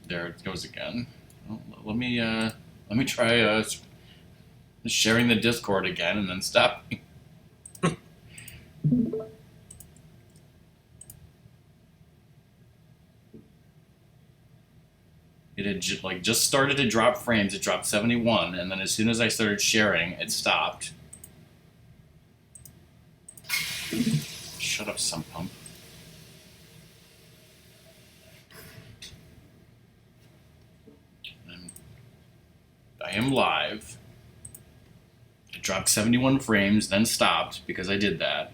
There it goes again. Well, let me try sharing the Discord again and then stop. It had just started to drop frames. It dropped 71, and then as soon as I started sharing, it stopped. Shut up, sump pump. I am live. It dropped 71 frames, then stopped because I did that.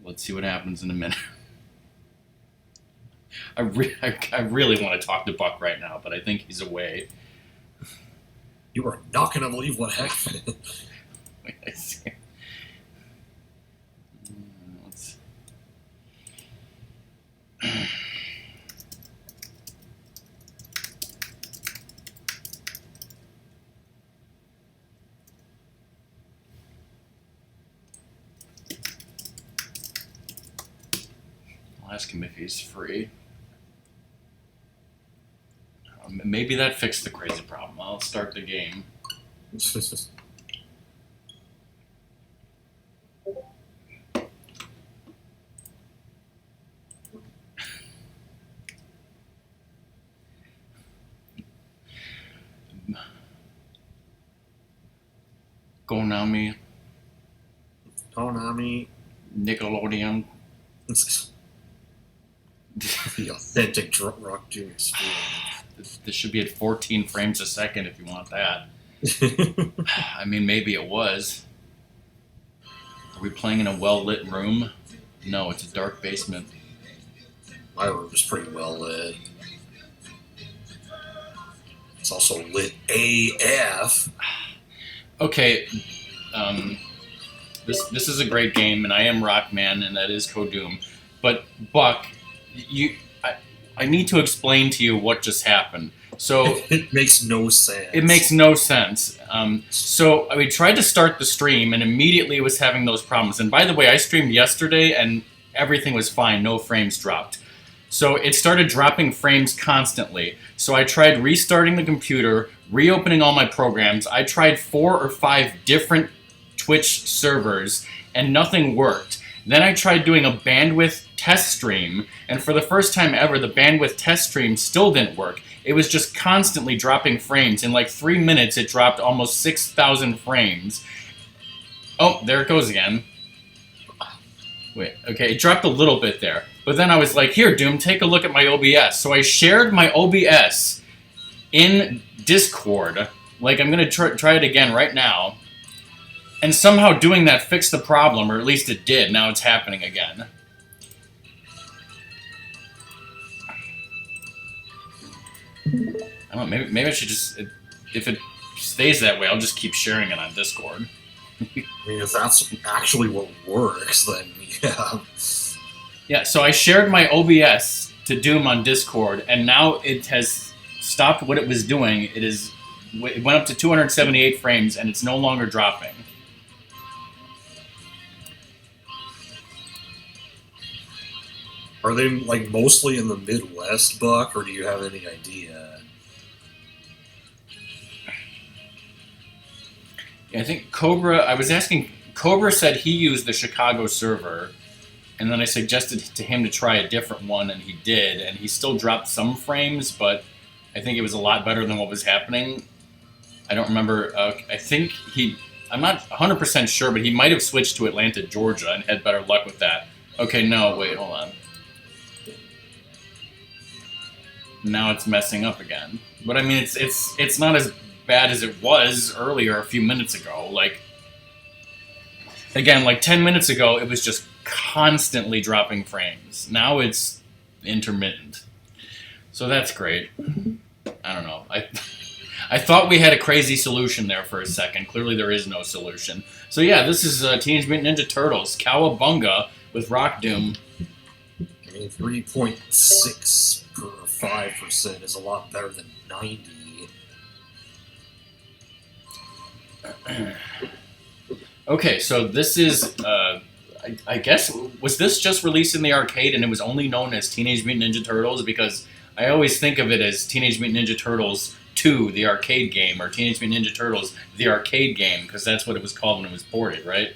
Let's see what happens in a minute. I really want to talk to Buck right now, but I think he's away. You are not going to believe what happened. Wait, I see. I'll ask him if he's free. Maybe that fixed the crazy problem. I'll start the game. Konami. Nickelodeon. The authentic rock doom experience. This should be at 14 frames a second if you want that. I mean, maybe it was. Are we playing in a well-lit room? No, it's a dark basement. My room is pretty well lit. It's also lit AF. Okay, this is a great game, and I am RockMan, and that is Khodhum. But Buck, I need to explain to you what just happened. So it makes no sense. It makes no sense. So we tried to start the stream, and immediately it was having those problems. And by the way, I streamed yesterday, and everything was fine. No frames dropped. So it started dropping frames constantly. So I tried restarting the computer, reopening all my programs. I tried 4 or 5 different Twitch servers, and nothing worked. Then I tried doing a bandwidth test stream, and for the first time ever, the bandwidth test stream still didn't work. It was just constantly dropping frames. In like 3 minutes, it dropped almost 6,000 frames. Oh, there it goes again. Wait, okay, it dropped a little bit there. But then I was like, here, Doom, take a look at my OBS. So I shared my OBS in Discord. Like, I'm going to try it again right now. And somehow doing that fixed the problem, or at least it did. Now it's happening again. I don't know, maybe I should just... If it stays that way, I'll just keep sharing it on Discord. I mean, if that's actually what works, then yeah. Yeah, so I shared my OBS to Doom on Discord, and now it has stopped what it was doing. It went up to 278 frames, and it's no longer dropping. Are they, like, mostly in the Midwest, Buck, or do you have any idea? Yeah, I think Cobra... I was asking... Cobra said he used the Chicago server, and then I suggested to him to try a different one, and he did, and he still dropped some frames, but I think it was a lot better than what was happening. I don't remember... I think he... I'm not 100% sure, but he might have switched to Atlanta, Georgia, and had better luck with that. Okay, no, wait, hold on. Now it's messing up again. But I mean, it's not as bad as it was earlier a few minutes ago. Like, again, like 10 minutes ago, it was just constantly dropping frames. Now it's intermittent. So that's great. I don't know. I thought we had a crazy solution there for a second. Clearly there is no solution. So yeah, this is Teenage Mutant Ninja Turtles, Cowabunga with Rock Doom. 3.6 per 5% is a lot better than 90. Okay, so this is, I guess, was this just released in the arcade and it was only known as Teenage Mutant Ninja Turtles? Because I always think of it as Teenage Mutant Ninja Turtles 2, the arcade game, or Teenage Mutant Ninja Turtles, the arcade game, because that's what it was called when it was ported, right?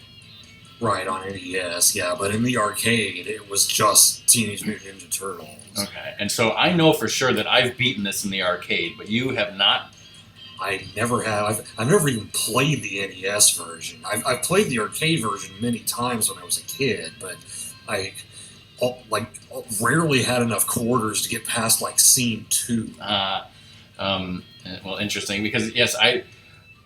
Right, on NES, yeah, but in the arcade, it was just Teenage Mutant Ninja Turtles. Okay, and so I know for sure that I've beaten this in the arcade, but you have not. I never have. I've never even played the NES version. I've played the arcade version many times when I was a kid, but I like rarely had enough quarters to get past like scene 2. Well, interesting, because yes,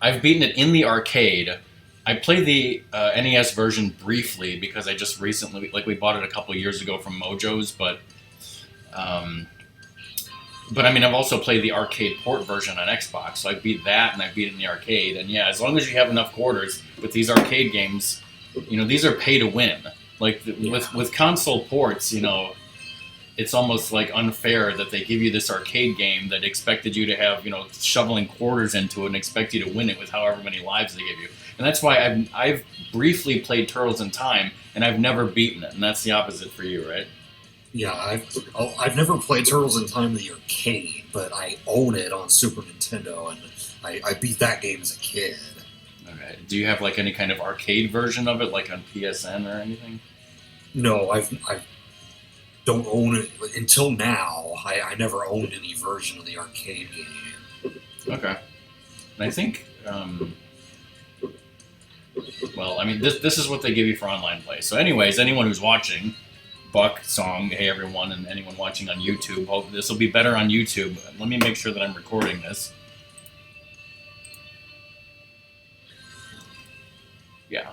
I've beaten it in the arcade. I played the NES version briefly because I just recently, like, we bought it a couple of years ago from Mojo's, but I mean, I've also played the arcade port version on Xbox, so I beat that and I beat it in the arcade. And yeah, as long as you have enough quarters with these arcade games, these are pay to win. Like with console ports, it's almost like unfair that they give you this arcade game that expected you to have, shoveling quarters into it and expect you to win it with however many lives they give you. And that's why I've briefly played Turtles in Time and I've never beaten it. And that's the opposite for you, right? Yeah, I've never played Turtles in Time in the arcade, but I own it on Super Nintendo, and I beat that game as a kid. Okay. Do you have like any kind of arcade version of it, like on PSN or anything? No, I don't own it until now. I never owned any version of the arcade game. Okay. And I think, well, I mean, this is what they give you for online play. So, anyways, anyone who's watching. Buck, Song, hey everyone, and anyone watching on YouTube. Hope this will be better on YouTube. Let me make sure that I'm recording this. Yeah.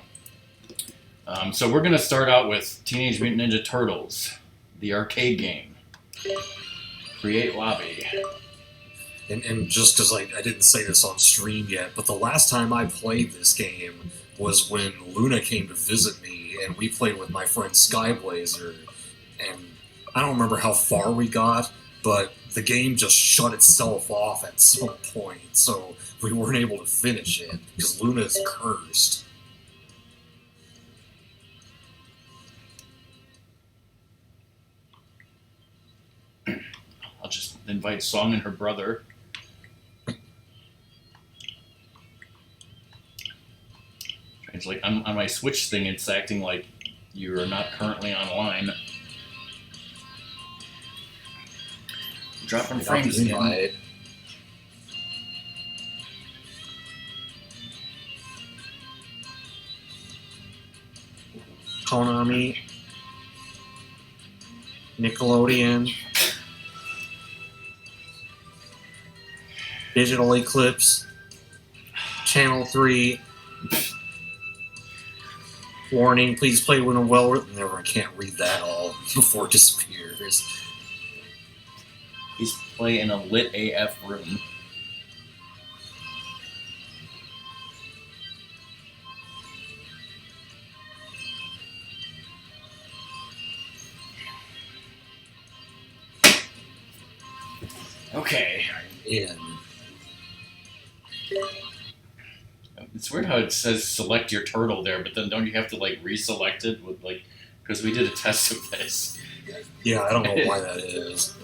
So we're going to start out with Teenage Mutant Ninja Turtles, the arcade game. Create lobby. And just because I didn't say this on stream yet, but the last time I played this game was when Luna came to visit me, and we played with my friend Skyblazer, and I don't remember how far we got, but the game just shut itself off at some point, so we weren't able to finish it, because Luna is cursed. I'll just invite Song and her brother. It's like on my Switch thing, it's acting like you are not currently online. Dropping frames in. Konami, Nickelodeon, Digital Eclipse, Channel 3. Warning, please play when a never, I can't read that all before it disappears. Please play in a lit AF room. Okay. In. It's weird how it says select your turtle there, but then don't you have to like reselect it with like, because we did a test of this. Yeah, I don't know why that is.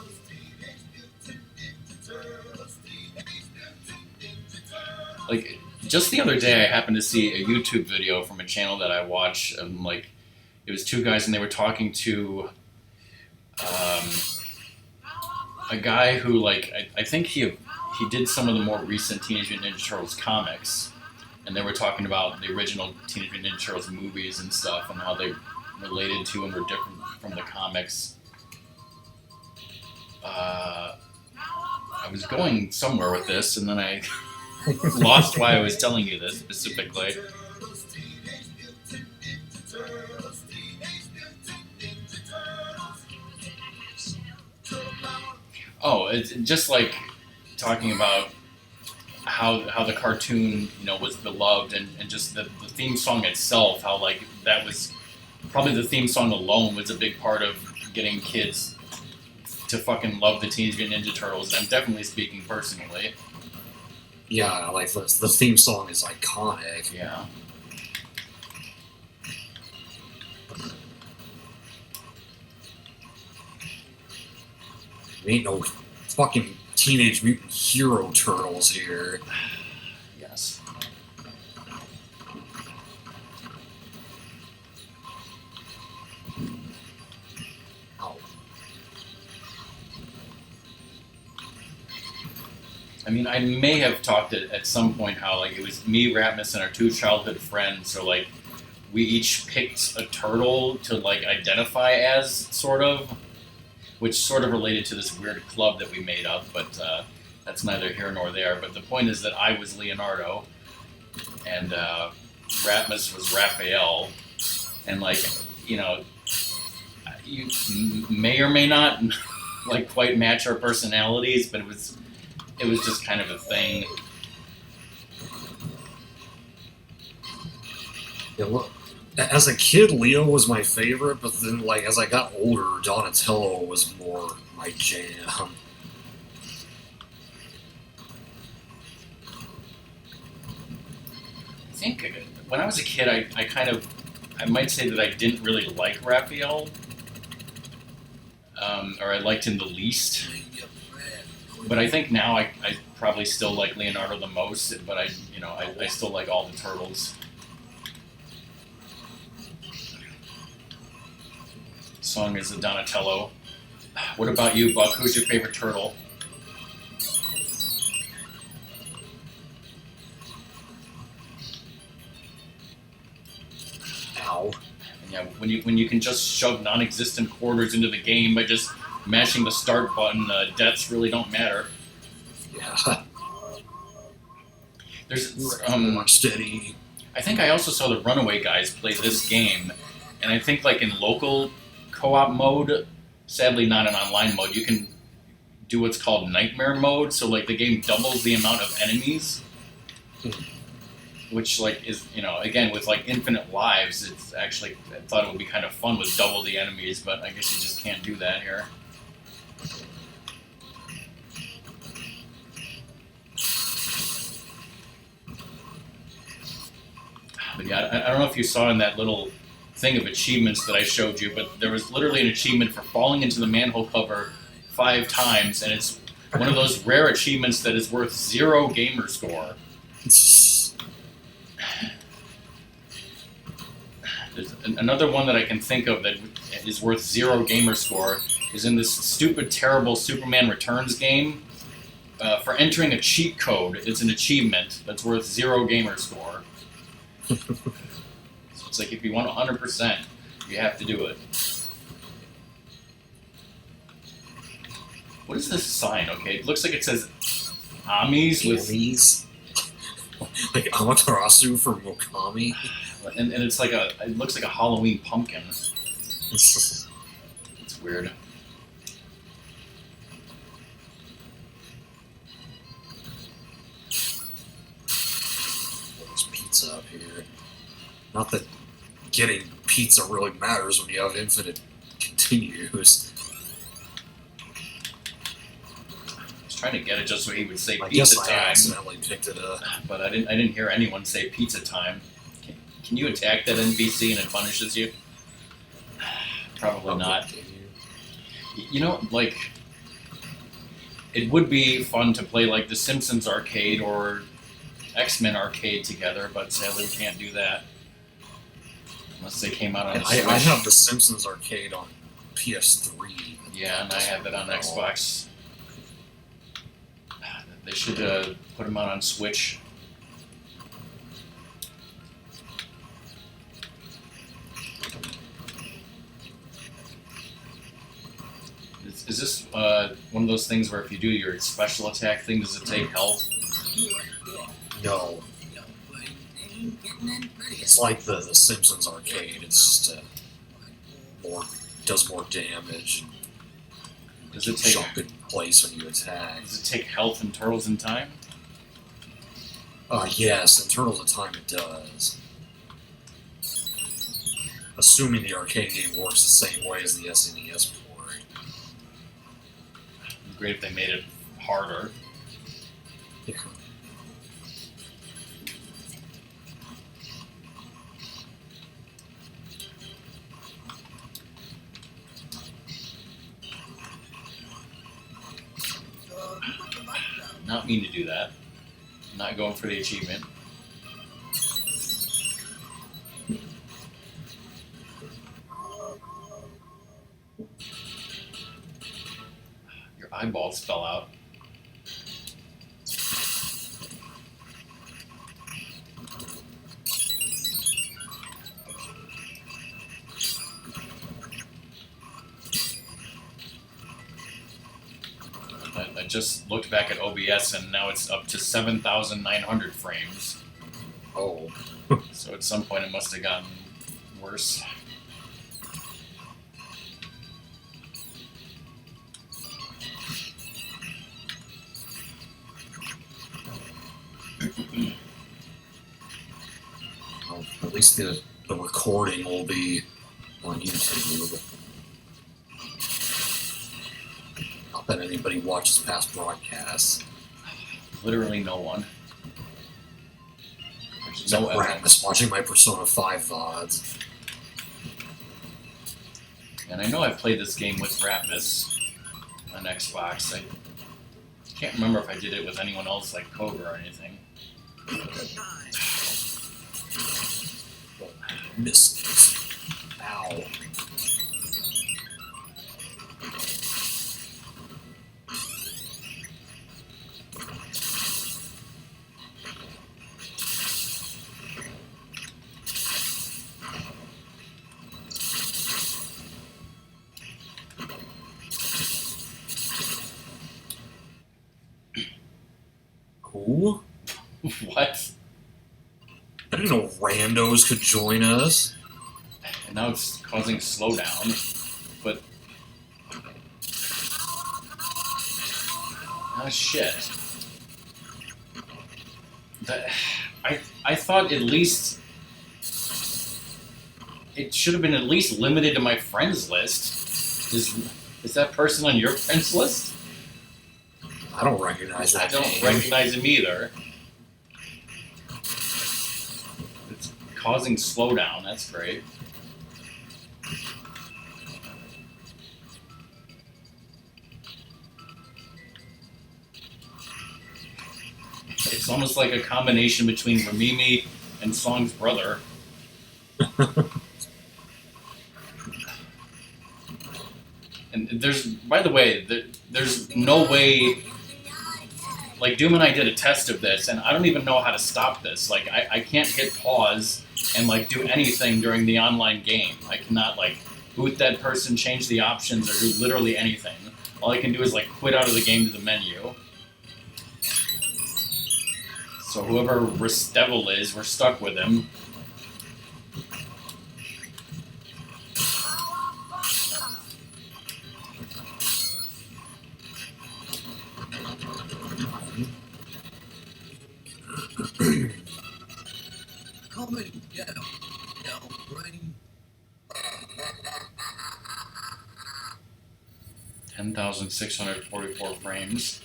Like, just the other day I happened to see a YouTube video from a channel that I watch, and like, it was two guys and they were talking to a guy who, like, I think he did some of the more recent Teenage Mutant Ninja Turtles comics, and they were talking about the original Teenage Mutant Ninja Turtles movies and stuff, and how they related to and were different from the comics. I was going somewhere with this, and then I lost why I was telling you this specifically. Oh, it's just like talking about how the cartoon, was beloved, and just the theme song itself, how like that was probably the theme song alone was a big part of getting kids to fucking love the Teenage Mutant Ninja Turtles. And I'm definitely speaking personally. Yeah, like the theme song is iconic. Yeah. Ain't no fucking Teenage Mutant Hero Turtles here. Yes. Ow. I mean, I may have talked at some point how like it was me, Ratmus, and our two childhood friends. So like we each picked a turtle to like identify as, sort of, which sort of related to this weird club that we made up. But that's neither here nor there. But the point is that I was Leonardo, and Ratmus was Raphael, and like you know, you may or may not like quite match our personalities, but it was just kind of a thing. Yeah, look. As a kid, Leo was my favorite, but then, like, as I got older, Donatello was more my jam. I think when I was a kid, I might say that I didn't really like Raphael, or I liked him the least. But I think now I probably still like Leonardo the most. But I still like all the turtles. Song is a Donatello. What about you, Buck? Who's your favorite turtle? Ow. Yeah, when you can just shove non-existent quarters into the game by just mashing the start button, deaths really don't matter. Yeah. There's More steady. I think I also saw the Runaway guys play this game, and I think like in local co-op mode, sadly not in online mode, you can do what's called nightmare mode. So like the game doubles the amount of enemies, which like is again with like infinite lives. It's actually I thought it would be kind of fun with double the enemies, but I guess you just can't do that here. But yeah, I don't know if you saw in that little thing of achievements that I showed you, but there was literally an achievement for falling into the manhole cover 5 times, and it's one of those rare achievements that is worth 0 gamer score. There's another one that I can think of that is worth 0 gamer score is in this stupid, terrible Superman Returns game. For entering a cheat code, it's an achievement that's worth 0 gamer score. So it's like if you want 100%, you have to do it. What is this sign? Okay, it looks like it says Amis with Amis? Like Amaterasu from Okami? and it's like it looks like a Halloween pumpkin. It's weird. There's pizza up here. Not that getting pizza really matters when you have infinite continues. I was trying to get it just so he would say I pizza guess I time, accidentally picked it up. but I didn't hear anyone say pizza time. Can you attack that NPC and it punishes you? Probably not. You know, like, it would be fun to play like the Simpsons arcade or X-Men arcade together, but sadly we can't do that. Unless they came out on the Switch. I have the Simpsons arcade on PS3. Yeah, and I have it on Xbox. They should put them out on Switch. Is this one of those things where if you do your special attack thing, does it take health? No. It's like the Simpsons arcade. It's just does more damage. Does it take jump in place when you attack? Does it take health in Turtles in Time? Yes, in Turtles in Time it does. Assuming the arcade game works the same way as the SNES port. It'd be great if they made it harder. Yeah. not mean to do that. I'm not going for the achievement. Your eyeballs fell out. I just looked back at OBS and now it's up to 7,900 frames. Oh. So at some point it must have gotten worse. Well, at least the recording will be on YouTube. Not that anybody watches past broadcasts. Literally no one. There's No no evidence. Rasmus watching my Persona 5 VODs. And I know I've played this game with Rasmus on Xbox. I can't remember if I did it with anyone else like Cobra or anything. Misses. Ow. Who? What? I didn't know randos could join us. And now it's causing slowdown. But... ah, shit. I thought at least... it should have been at least limited to my friends list. Is that person on your friends list? I don't recognize that I don't name. recognize him either. It's causing slowdown, that's great. It's almost like a combination between Ramimi and Song's brother. And there's, by the way, there's no way... like, Doom and I did a test of this, and I don't even know how to stop this. Like, I can't hit pause and, like, do anything during the online game. I cannot, like, boot that person, change the options, or do literally anything. All I can do is, like, quit out of the game to the menu. So whoever Ristevil is, we're stuck with him. Come and get him, yell brain. 10,644 frames.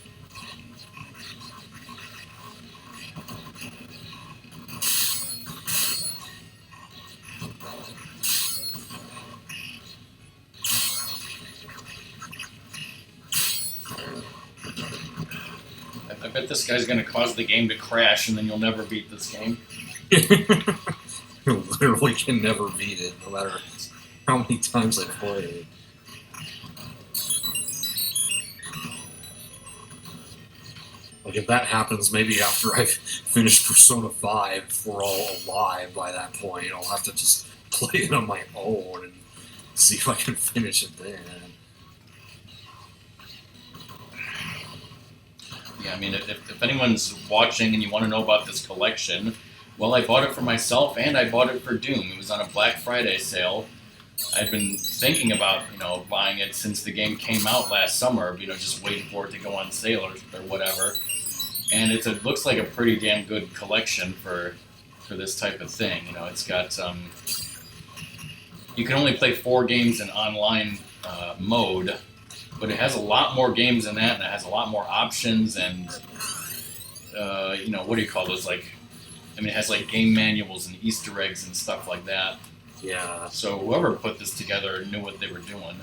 I bet this guy's gonna cause the game to crash and then you'll never beat this game. Literally can never beat it, no matter how many times I play it. Like, if that happens, maybe after I've finished Persona 5, if we're all alive by that point, I'll have to just play it on my own and see if I can finish it then. Yeah, I mean, if anyone's watching and you want to know about this collection, well, I bought it for myself and I bought it for Doom. It was on a Black Friday sale. I've been thinking about, buying it since the game came out last summer, just waiting for it to go on sale or whatever. And it looks like a pretty damn good collection for this type of thing. It's got, you can only play 4 games in online mode, but it has a lot more games than that, and it has a lot more options, and, what do you call those, it has, game manuals and Easter eggs and stuff like that. Yeah. So whoever put this together knew what they were doing.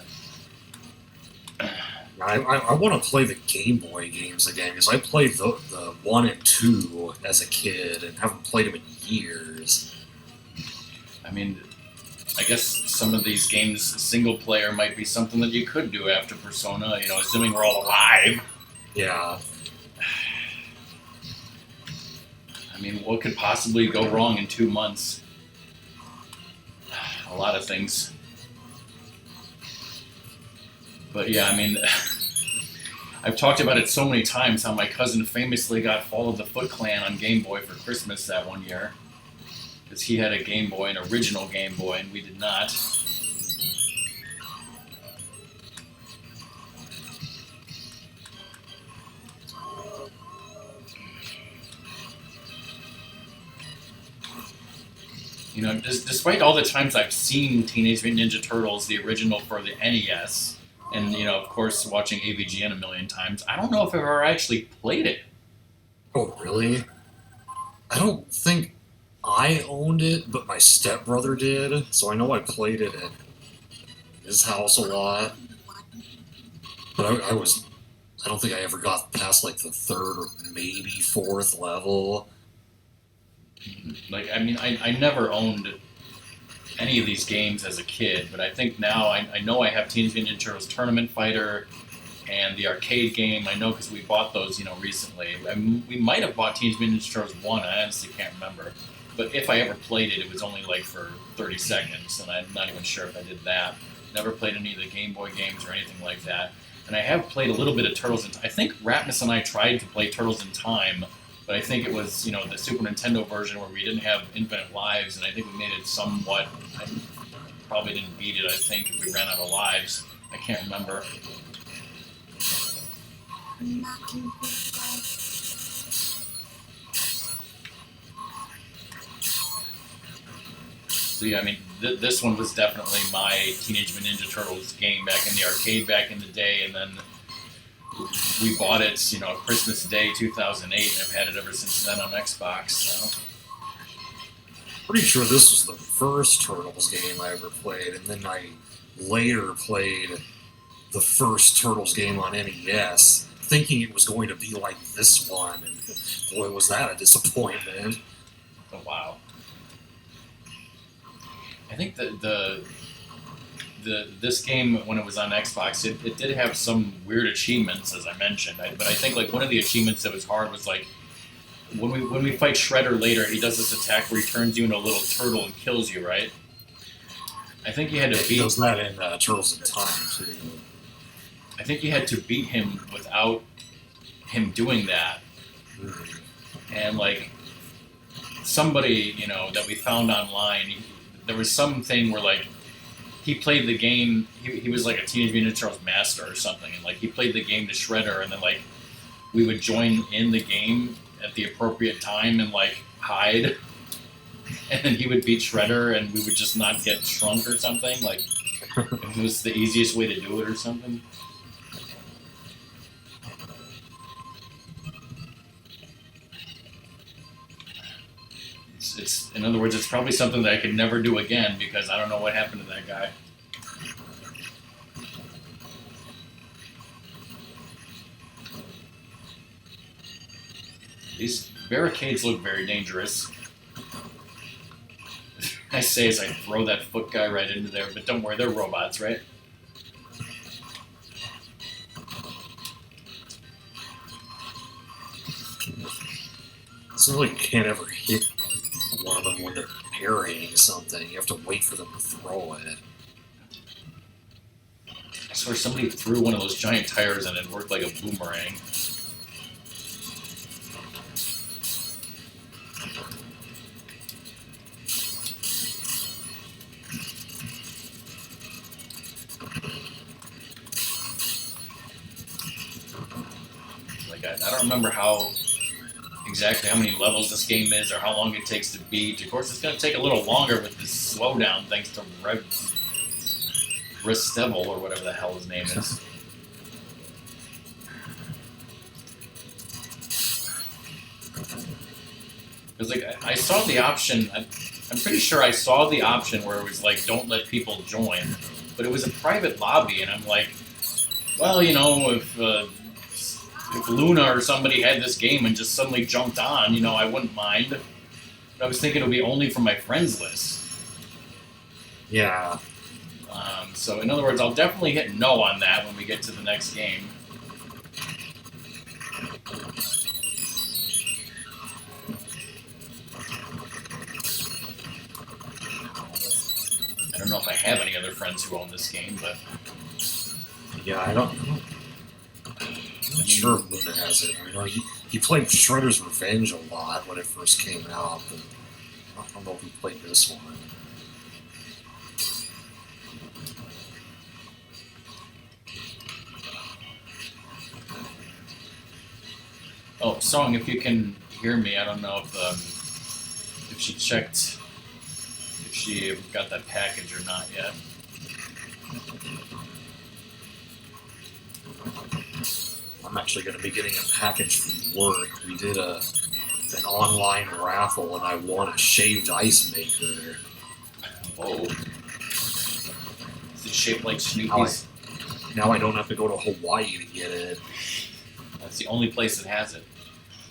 I want to play the Game Boy games again because I played the 1 and 2 as a kid and haven't played them in years. I mean, I guess some of these games, single player, might be something that you could do after Persona, you know, assuming we're all alive. Yeah. I mean, what could possibly go wrong in 2 months? A lot of things. But yeah, I mean, I've talked about it so many times how my cousin famously got Fall of the Foot Clan on Game Boy for Christmas that one year. Because he had a Game Boy, an original Game Boy, and we did not. You know, despite all the times I've seen Teenage Mutant Ninja Turtles, the original for the NES, and, you know, of course, watching AVGN a million times, I don't know if I've ever actually played it. Oh, really? I don't think I owned it, but my stepbrother did, so I know I played it at his house a lot. But I don't think I ever got past like the 3rd or maybe 4th level. Like, I mean, I never owned any of these games as a kid, but I think now I know I have Teenage Mutant Ninja Turtles Tournament Fighter and the arcade game. I know because we bought those, you know, recently. We might have bought Teenage Mutant Ninja Turtles 1, I honestly can't remember. But if I ever played it, it was only like for 30 seconds, and I'm not even sure if I did that. Never played any of the Game Boy games or anything like that. And I have played a little bit of Turtles in Time. I think Ratmus and I tried to play Turtles in Time, but I think it was, you know, the Super Nintendo version where we didn't have infinite lives, and I think we made it somewhat. I probably didn't beat it, I think, if we ran out of lives. I can't remember. So yeah, I mean, this one was definitely my Teenage Mutant Ninja Turtles game back in the arcade back in the day, and then we bought it, you know, Christmas Day 2008, and I've had it ever since then on Xbox. So. Pretty sure this was the first Turtles game I ever played, and then I later played the first Turtles game on NES, thinking it was going to be like this one, and boy, was that a disappointment. Oh, wow. I think that this game, when it was on Xbox, it did have some weird achievements, as I mentioned. But I think like one of the achievements that was hard was like when we fight Shredder later, he does this attack where he turns you into a little turtle and kills you, right? I think you had to beat. He does that in Turtles in Time too. I think you had to beat him without him doing that, and like somebody, you know, that we found online, there was something where like he played the game. He was like a Teenage Mutant Ninja Turtles master or something, and like he played the game to Shredder, and then like we would join in the game at the appropriate time and like hide, and then he would beat Shredder, and we would just not get shrunk or something. Like it was the easiest way to do it or something. It's in other words, it's probably something that I could never do again because I don't know what happened to that guy. These barricades look very dangerous. I say as I throw that foot guy right into there, but don't worry, they're robots, right? So like you can't ever hit one of them when they're parrying something. You have to wait for them to throw it. I swear somebody threw one of those giant tires and it worked like a boomerang. Like I don't remember exactly how many levels this game is or how long it takes to beat. Of course, it's going to take a little longer with this slowdown thanks to Ristevil or whatever the hell his name is. Because like I saw the option. I'm pretty sure I saw the option where it was like, don't let people join, but it was a private lobby, and I'm like, Well, you know, if Luna or somebody had this game and just suddenly jumped on, you know, I wouldn't mind. But I was thinking it would be only from my friends list. Yeah. So in other words, I'll definitely hit no on that when we get to the next game. I don't know if I have any other friends who own this game, but Yeah, I'm not sure if Luna has it. I mean, he played Shredder's Revenge a lot when it first came out, but I don't know if he played this one. oh, Song, if you can hear me, I don't know if she checked if she got that package or not yet. I'm actually going to be getting a package from work. We did an online raffle, and I won a shaved ice maker. Whoa. Is it shaped like Snoopy's? Now I don't have to go to Hawaii to get it. That's the only place that has it.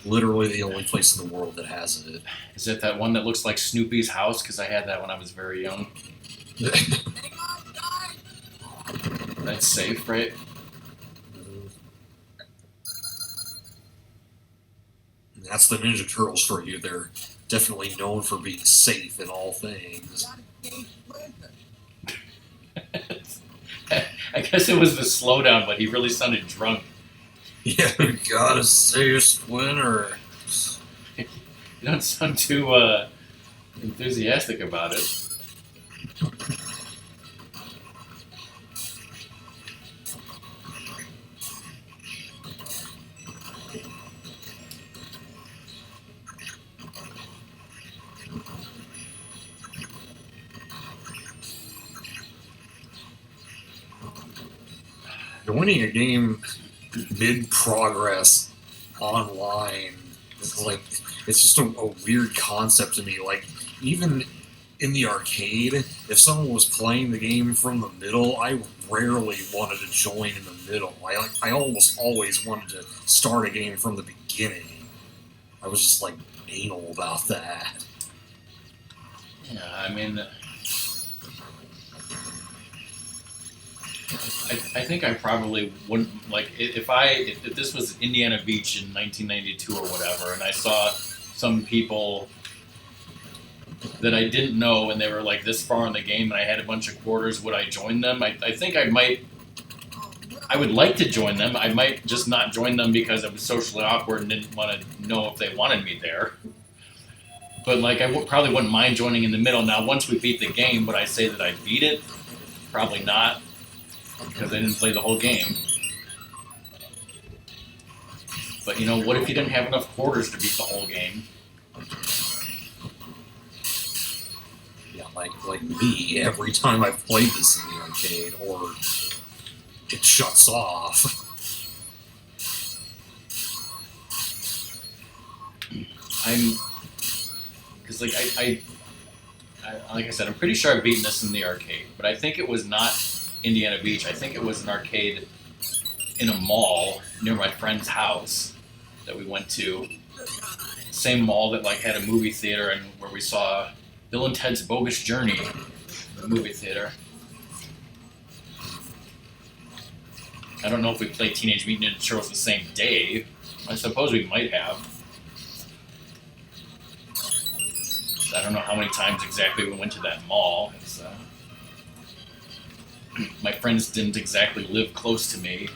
Literally the only place in the world that has it. Is it that one that looks like Snoopy's house? Because I had that when I was very young. That's safe, right? That's the Ninja Turtles for you. They're definitely known for being safe in all things. I guess it was the slowdown, but he really sounded drunk. Yeah, we gotta save Splinter. You don't sound too enthusiastic about it. You're winning a game mid-progress online. It's just a weird concept to me. Like, even in the arcade, if someone was playing the game from the middle, I rarely wanted to join in the middle. I almost always wanted to start a game from the beginning. I was just like anal about that. Yeah, I mean, I think I probably wouldn't like if this was Indiana Beach in 1992 or whatever, and I saw some people that I didn't know and they were like this far in the game, and I had a bunch of quarters. Would I join them? I think I might. I would like to join them. I might just not join them because I was socially awkward and didn't want to know if they wanted me there. But like, probably wouldn't mind joining in the middle. Now, once we beat the game, would I say that I beat it? Probably not, because I didn't play the whole game. But you know, what if you didn't have enough quarters to beat the whole game? Yeah, like me, every time I've played this in the arcade, or it shuts off. Because like I like I said, I'm pretty sure I've beaten this in the arcade, but I think it was not Indiana Beach. I think it was an arcade in a mall near my friend's house that we went to. Same mall that like had a movie theater and where we saw Bill and Ted's Bogus Journey, the movie theater. I don't know if we played Teenage Mutant Ninja Turtles the same day. I suppose we might have. I don't know how many times exactly we went to that mall. My friends didn't exactly live close to me,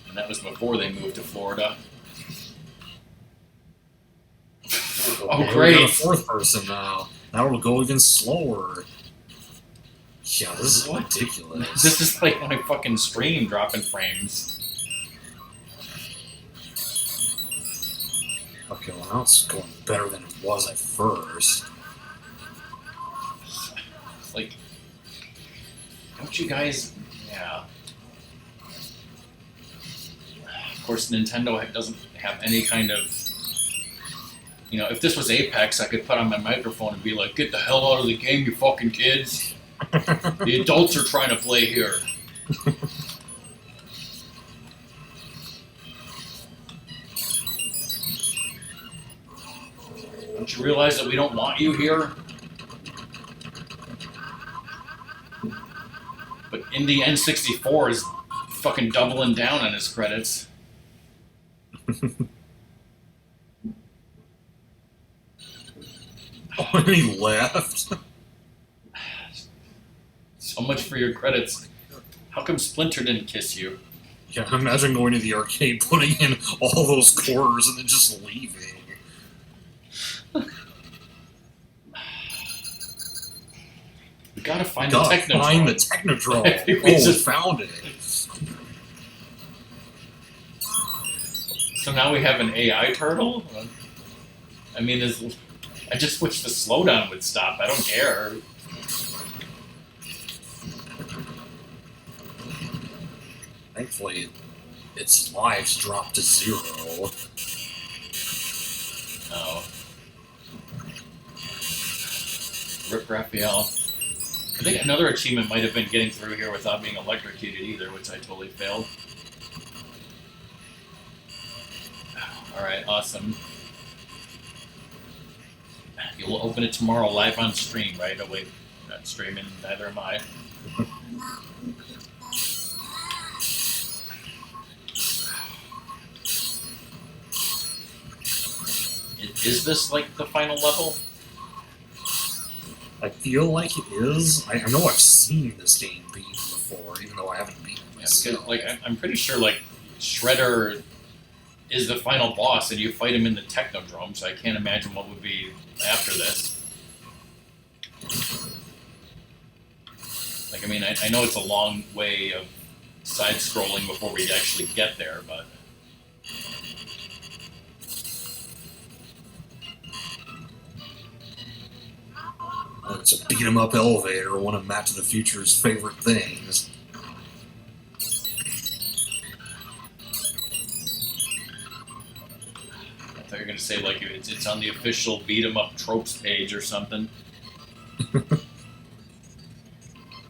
and that was before they moved to Florida. Oh, great! We got a fourth person now. Now it'll go even slower. Yeah, this is ridiculous. This is like my fucking stream dropping frames. Okay, well now it's going better than it was at first. It's like, don't you guys? Yeah. Of course, Nintendo doesn't have any kind of. You know, if this was Apex, I could put on my microphone and be like, "Get the hell out of the game, you fucking kids! The adults are trying to play here." Don't you realize that we don't want you here? But Indie N64 is fucking doubling down on his credits. Oh, and he left. So much for your credits. How come Splinter didn't kiss you? Yeah, imagine going to the arcade, putting in all those quarters, and then just leaving. We gotta find Gotta the Technodrome. find the Technodrome. I think we Oh, just- found it. So now we have an AI turtle? I mean, I just wish the slowdown would stop. I don't care. Thankfully, its lives dropped to 0. Oh. Rip Raphael. I think another achievement might have been getting through here without being electrocuted either, which I totally failed. Alright, awesome. You'll open it tomorrow live on stream, right? Oh wait, not streaming, neither am I. Is this like the final level? I feel like it is. I know I've seen this game beaten before, even though I haven't beaten it Yeah, because, myself. like, I'm pretty sure like Shredder is the final boss, and you fight him in the Technodrome. So I can't imagine what would be after this. Like, I mean, I know it's a long way of side-scrolling before we actually get there, but. It's a beat-em-up elevator, one of Matt to the Future's favorite things. I thought you were gonna say like it's on the official beat 'em up tropes page or something.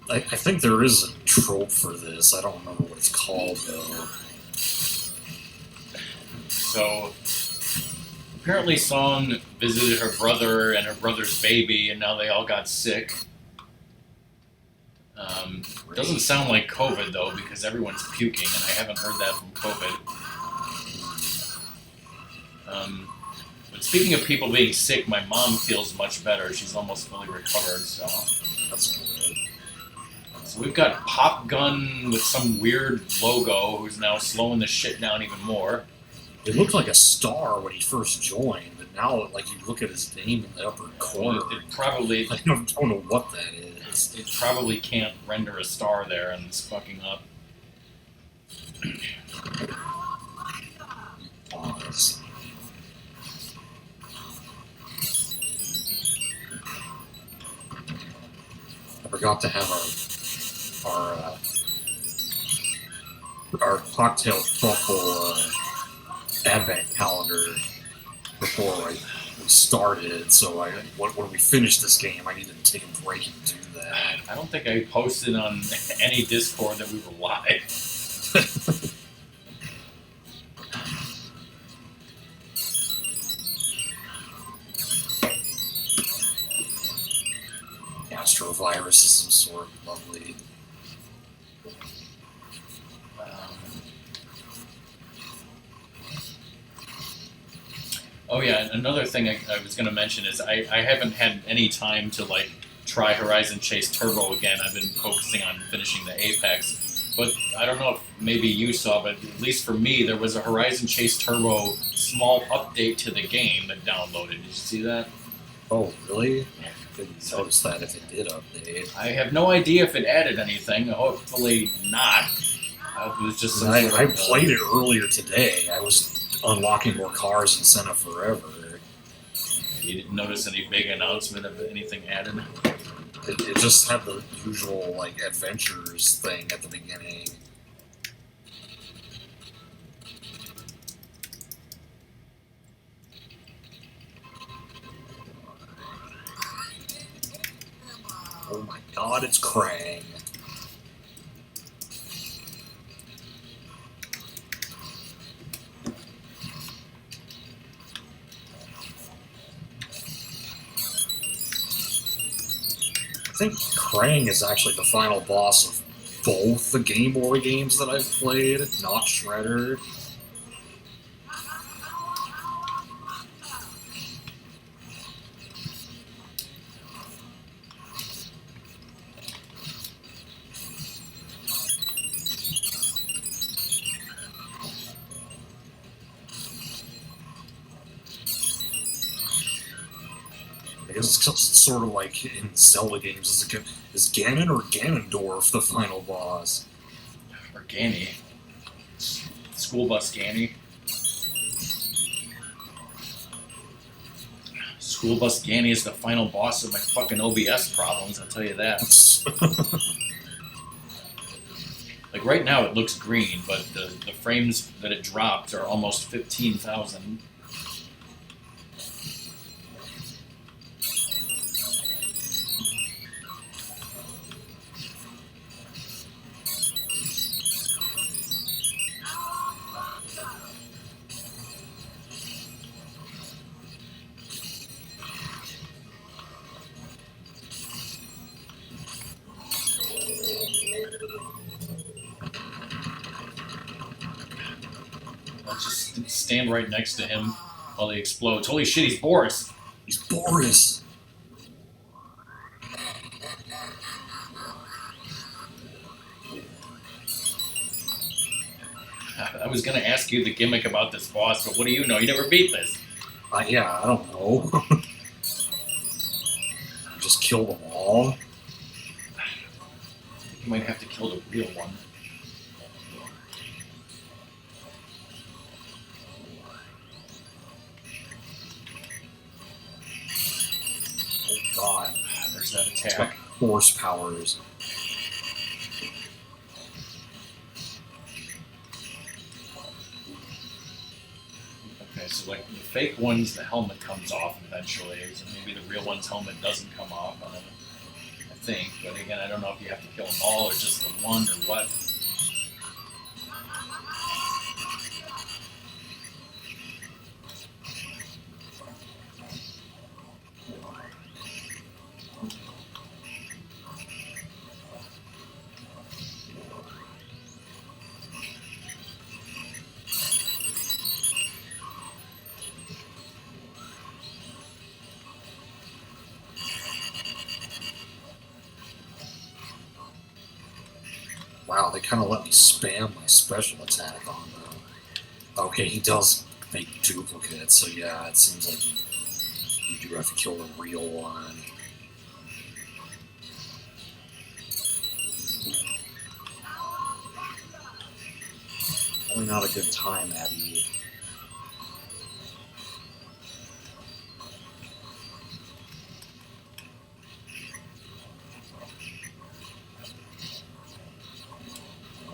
I think there is a trope for this. I don't remember what it's called, though. So apparently, Song visited her brother and her brother's baby, and now they all got sick. Doesn't sound like COVID though, because everyone's puking, and I haven't heard that from COVID. But speaking of people being sick, my mom feels much better. She's almost fully recovered, so. That's good. So we've got Pop Gun with some weird logo who's now slowing the shit down even more. It looked like a star when he first joined, but now, like, you look at his name in the upper corner, It probably I don't know what that is. it probably can't render a star there, and it's fucking up. Pause. I forgot to have our cocktail truffle advent calendar before we started. So when we finish this game, I need to take a break and do that. I don't think I posted on any Discord that we were live. Astrovirus of some sort, lovely. Oh yeah, another thing I was going to mention is I haven't had any time to like try Horizon Chase Turbo again. I've been focusing on finishing the Apex, but I don't know if maybe you saw, but at least for me, there was a Horizon Chase Turbo small update to the game that downloaded. Did you see that? Oh, really? I didn't notice that if it did update. I have no idea if it added anything. Hopefully not. It was just some sort I of, played it earlier today. I was unlocking more cars in Senna Forever. You didn't notice any big announcement of anything added? It just had the usual, like, adventures thing at the beginning. Oh my god, it's Krang. think Krang is actually the final boss of both the Game Boy games that I've played, not Shredder. I guess it's just sort of like in Zelda games. Is Ganon or Ganondorf the final boss? Or Ganny. School bus Ganny. School bus Ganny is the final boss of my fucking OBS problems, I'll tell you that. Like right now it looks green, but the frames that it dropped are almost 15,000. I'll just stand right next to him while he explodes. Holy shit, he's Boris! He's Boris! I was gonna ask you the gimmick about this boss, but what do you know? You never beat this. Yeah, I don't know. Just kill them all? You might have to kill the real one. Oh god. There's that It's got attack. force powers. Okay, so like the fake one's the helmet comes off eventually, so maybe the real one's helmet doesn't come off. I think, but again, I don't know if you have to kill them all or just the one or what. Wow, they kind of let me spam my special attack on them. Okay, he does make duplicates, so yeah, it seems like you do have to kill the real one. Probably not a good time, Abby.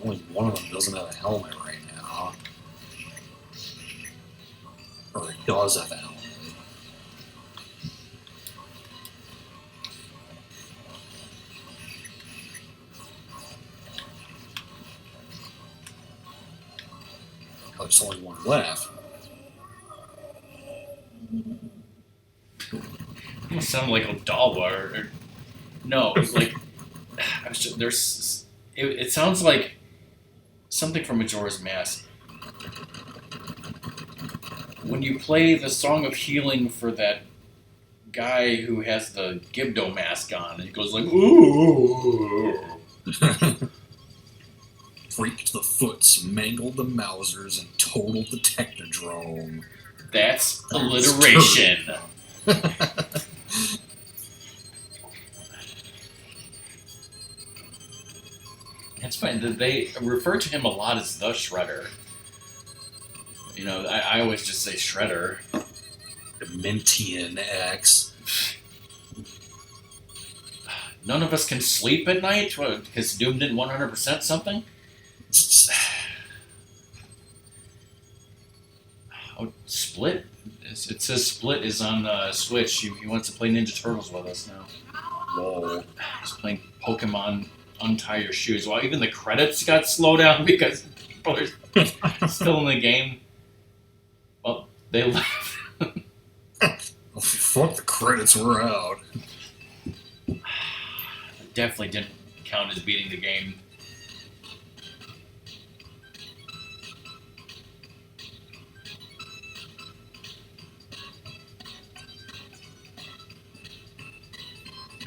Only one of them doesn't have a helmet right now. Or it does have a helmet. Oh, there's only one left. You sound like Odawa or no, it's like I was just, there's it sounds like something from Majora's Mask. When you play the Song of Healing for that guy who has the Gibdo mask on, and he goes like, ooh. Freaked the Foots, mangled the Mousers, and totaled the Technodrome. That's alliteration. It's fine. They refer to him a lot as the Shredder. You know, I always just say Shredder. Mentian X. None of us can sleep at night because Doom didn't 100% something? Oh, Split? It says Split is on Switch. He wants to play Ninja Turtles with us now. Whoa. He's playing Pokemon Untie Your Shoes. Well, even the credits got slowed down because people are still in the game. Well, they left. Well, fuck the credits, we're out. definitely didn't count as beating the game.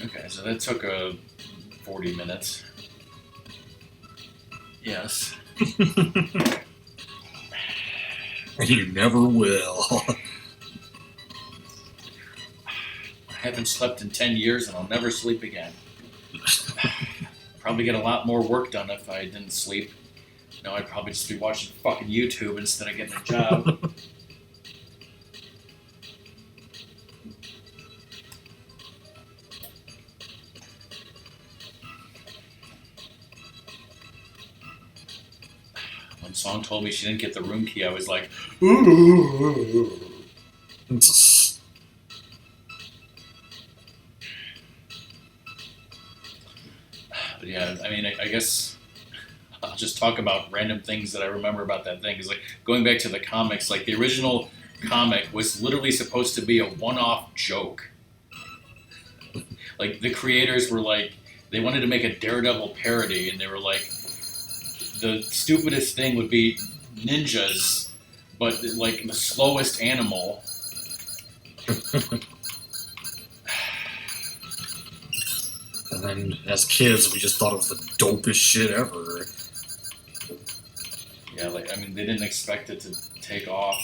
Okay, so that took 40 minutes. Yes. You never will. I haven't slept in 10 years and I'll never sleep again. Probably get a lot more work done if I didn't sleep. No, I'd probably just be watching fucking YouTube instead of getting a job. When Song told me she didn't get the room key, I was like, ooh. But yeah, I mean, I guess I'll just talk about random things that I remember about that thing. Because like going back to the comics, like the original comic was literally supposed to be a one-off joke. Like the creators were like, they wanted to make a Daredevil parody, and they were like, the stupidest thing would be ninjas, but like the slowest animal. And then, as kids, we just thought it was the dopest shit ever. Yeah, like, I mean, they didn't expect it to take off.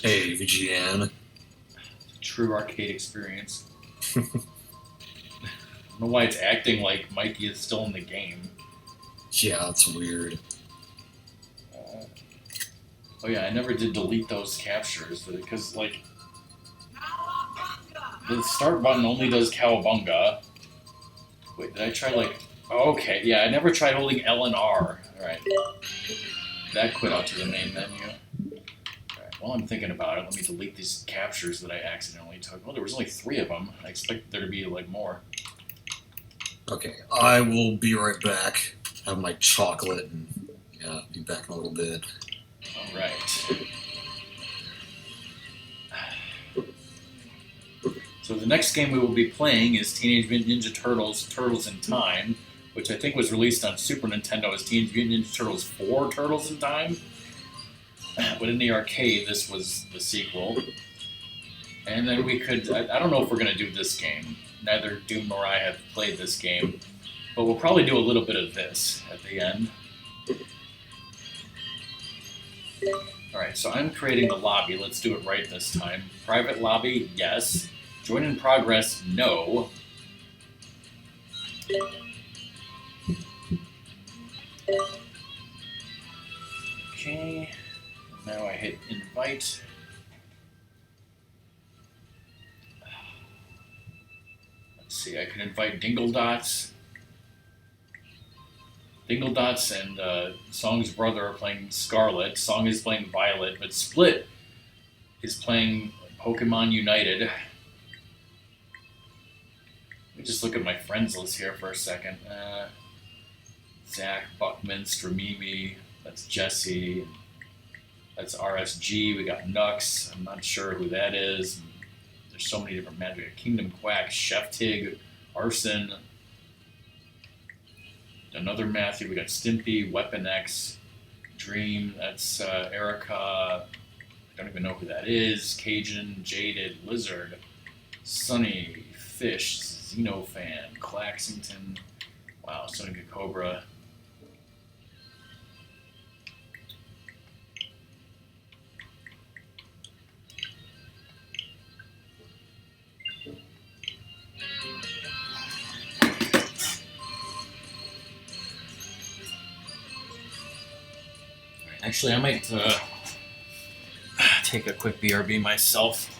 Hey, VGN. True arcade experience. I don't know why it's acting like Mikey is still in the game. Yeah, that's weird. Oh yeah, I never did delete those captures because like the start button only does Cowabunga. Wait, did I try like? Oh, okay, yeah, I never tried holding L and R. All right, that quit out to the main menu. All right, while I'm thinking about it, let me delete these captures that I accidentally took. Well, there was only 3 of them. I expect there to be like more. Okay, I will be right back. Have my chocolate and yeah, be back in a little bit. All right. So the next game we will be playing is Teenage Mutant Ninja Turtles: Turtles in Time, which I think was released on Super Nintendo as Teenage Mutant Ninja Turtles 4: Turtles in Time. But in the arcade, this was the sequel. And then we could, I don't know if we're going to do this game. Neither Doom nor I have played this game. But we'll probably do a little bit of this at the end. Alright, so I'm creating the lobby. Let's do it right this time. Private lobby, yes. Join in progress, no. Okay. Now I hit invite. Let's see, I can invite Dingle Dots. Dingle Dots and Song's brother are playing Scarlet. Song is playing Violet, but Split is playing Pokemon United. Let me just look at my friends list here for a second. Zach, Buckminster, Mimi, that's Jesse, that's RSG, we got Nux, I'm not sure who that is. There's so many different magic. Kingdom Quack, Chef Tig, Arson, another Matthew, we got Stimpy, Weapon X, Dream, that's Erica, I don't even know who that is, Cajun, Jaded, Lizard, Sunny, Fish, Xenofan, Claxington, wow, Sonic Cobra. Actually, I might take a quick BRB myself.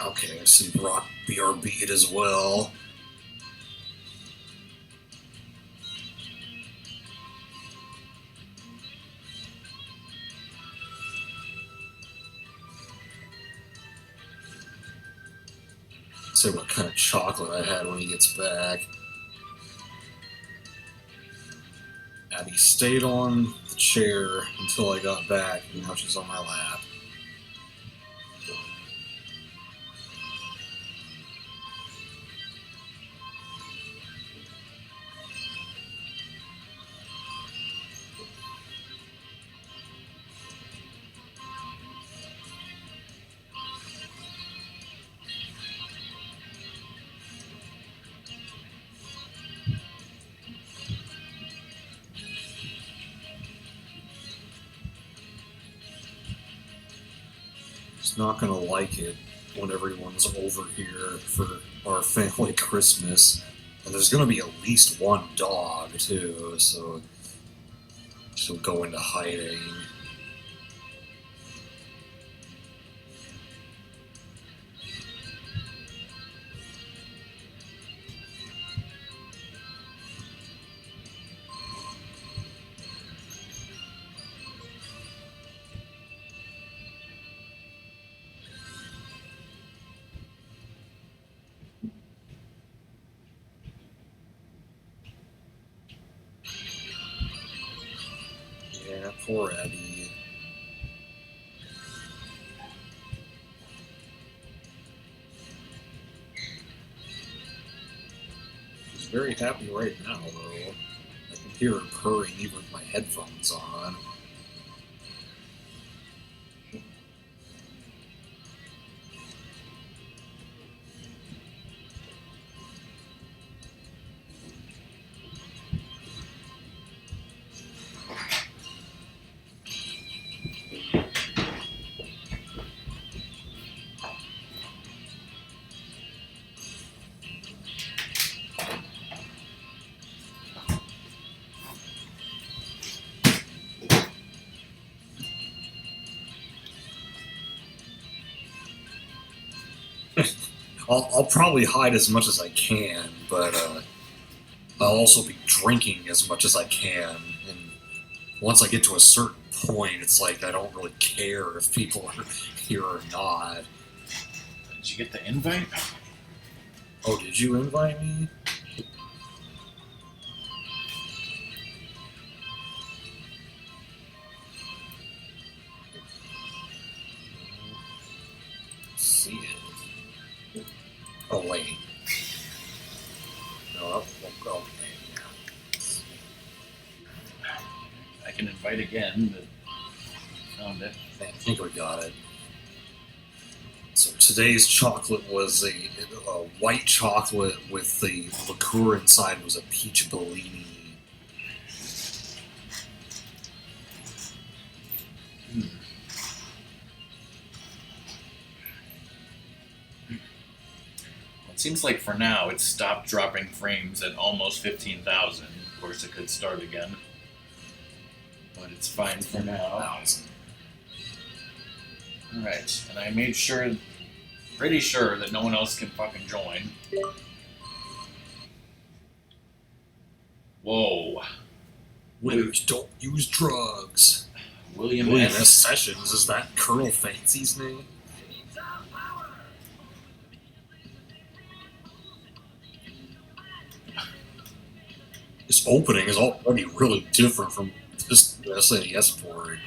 Okay, I see Rock BRB as well. See what kind of chocolate I had when he gets back. Abby stayed on the chair until I got back, and now she's on my lap. She's not gonna like it when everyone's over here for our family Christmas. And there's gonna be at least one dog, too, so she'll go into hiding. Yeah, poor Abby. She's very happy right now, though. I can hear her purring even with my headphones on. I'll probably hide as much as I can, but I'll also be drinking as much as I can. And once I get to a certain point, it's like I don't really care if people are here or not. Did you get the invite? Oh, did you invite me? See it. Oh, wait. No, okay. I can invite again, but found it. I think we got it. So today's chocolate was a white chocolate with the liqueur inside was a peach Bellini. It seems like for now it's stopped dropping frames at almost 15,000. Of course, it could start again, but it's fine for now. Alright, and I made sure, pretty sure that no one else can fucking join. Whoa. Winners don't use William, William S. S. Sessions, is that Colonel Fancy's name? This opening is already really different from this SNES port.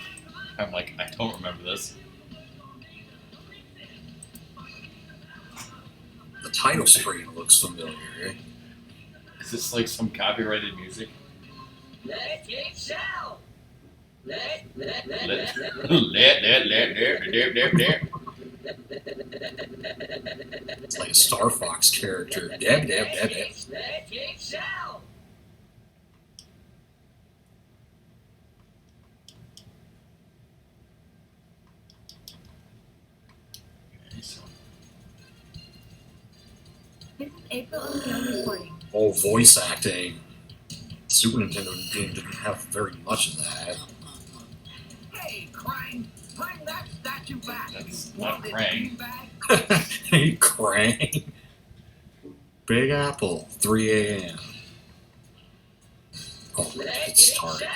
I'm like, I don't remember this. The title screen looks familiar. Is this like some copyrighted music? Let it show. Let. It's like a Star Fox character. Dab, dab, dab, dab. Let it show. Okay, so This is April O'Neill reporting. Oh, voice acting. Super Nintendo game didn't have very much of that. Hey, crime. Bring that statue back. That's not Krang. Hey, Krang. Big Apple, 3 a.m. Oh, it's started.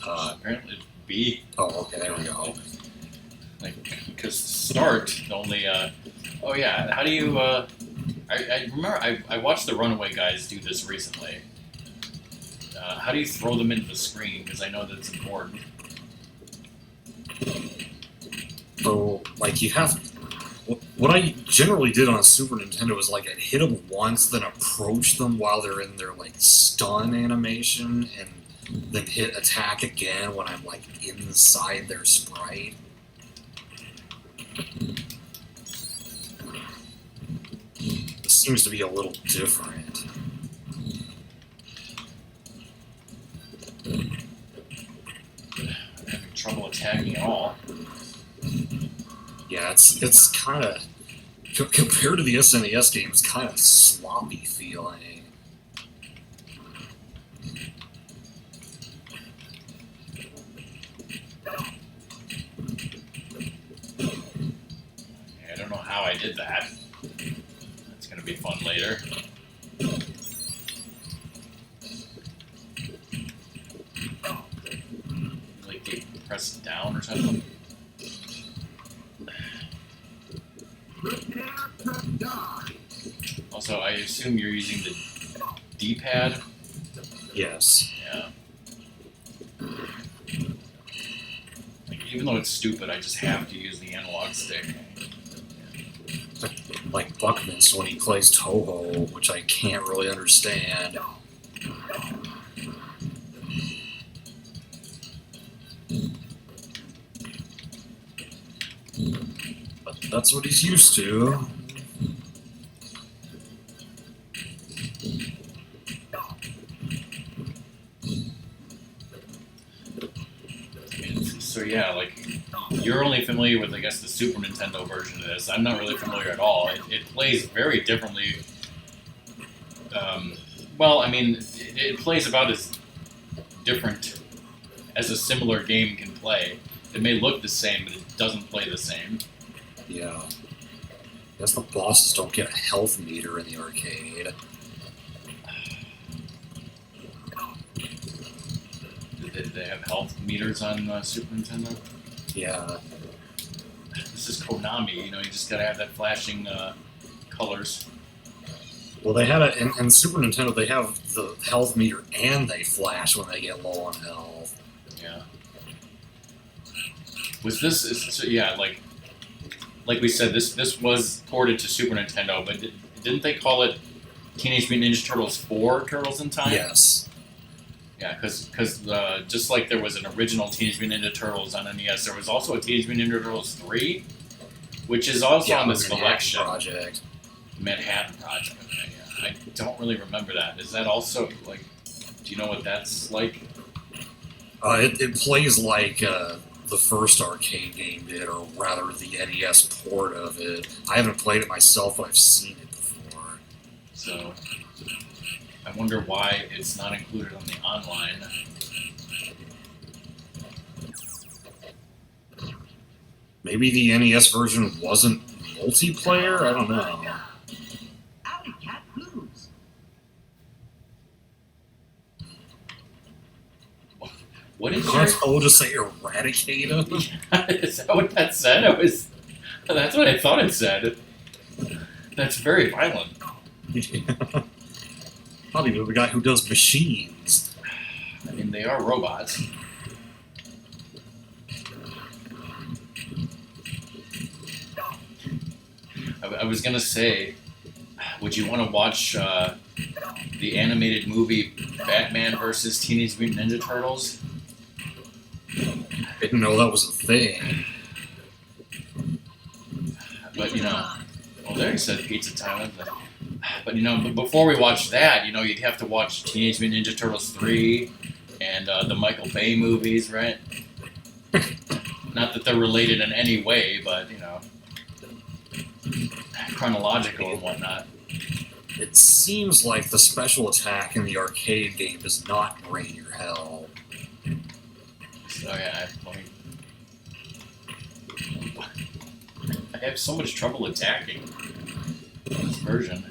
Apparently it's B. Oh, okay, there we go. Like, because start only. Oh yeah. How do you? I remember I watched the Runaway guys do this recently. How do you throw them into the screen? Because I know that's important. So, like, you have... What I generally did on a Super Nintendo is, like, I'd hit them once, then approach them while they're in their, like, stun animation, and then hit attack again when I'm, like, inside their sprite. This seems to be a little different. I'm having trouble attacking at all. Yeah, it's kind of... Compared to the SNES game, it's kind of sloppy feeling. I don't know how I did that. That's gonna be fun later. Like you press down or something. Prepare to die. Also, I assume you're using the D-pad. Yes. Yeah. Like even though it's stupid, I just have to use the analog stick. Like Buckminster when he plays Toho, which I can't really understand. But that's what he's used to. So yeah, like you're only familiar with, I guess, the Super Nintendo version of this. I'm not really familiar at all. It plays very differently. Well, I mean, it plays about as different as a similar game can play. It may look the same, but it doesn't play the same. Yeah. I guess the bosses don't get a health meter in the arcade. Did they have health meters on Super Nintendo? Yeah. This is Konami, you know, you just gotta have that flashing colors. Well, they had in Super Nintendo, they have the health meter and they flash when they get low on health. Yeah. Was this, so yeah, like we said, this was ported to Super Nintendo, but didn't they call it Teenage Mutant Ninja Turtles 4 Turtles in Time? Yes. Yeah, because just like there was an original Teenage Mutant Ninja Turtles on NES, there was also a Teenage Mutant Ninja Turtles 3, which is also on this collection. Manhattan Project. Okay, yeah. I don't really remember that. Is that also, like, do you know what that's like? It plays like the first arcade game did, or rather the NES port of it. I haven't played it myself, but I've seen it before. So, I wonder why it's not included on the online. Maybe the NES version wasn't multiplayer? I don't know. Alley Cat Blues. What did Can't Toho just say eradicate him? Is that what that said? That's what I thought it said. That's very violent. Probably the guy who does machines. I mean, they are robots. I was gonna say, would you want to watch the animated movie Batman versus Teenage Mutant Ninja Turtles? I didn't know that was a thing. But you know, well, there he said Pizza Time. But you know, before we watch that, you know, you'd have to watch Teenage Mutant Ninja Turtles 3 and the Michael Bay movies, right? Not that they're related in any way, but you know, chronological and whatnot. It seems like the special attack in the arcade game does not drain your health. So yeah, let me I have so much trouble attacking in this version.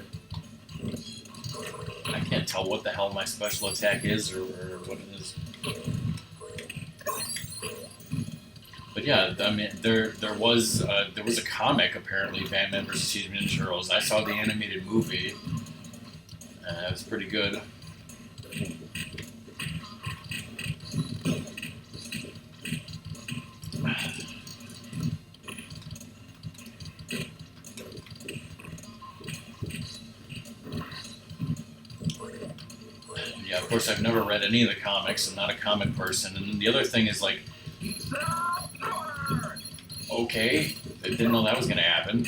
I can't tell what the hell my special attack is or what it is. But yeah, I mean, there was a comic apparently, Batman vs. Teenage Mutant Ninja Turtles. I saw the animated movie. It was pretty good. Yeah, of course, I've never read any of the comics. I'm not a comic person. And then the other thing is like, okay, I didn't know that was going to happen.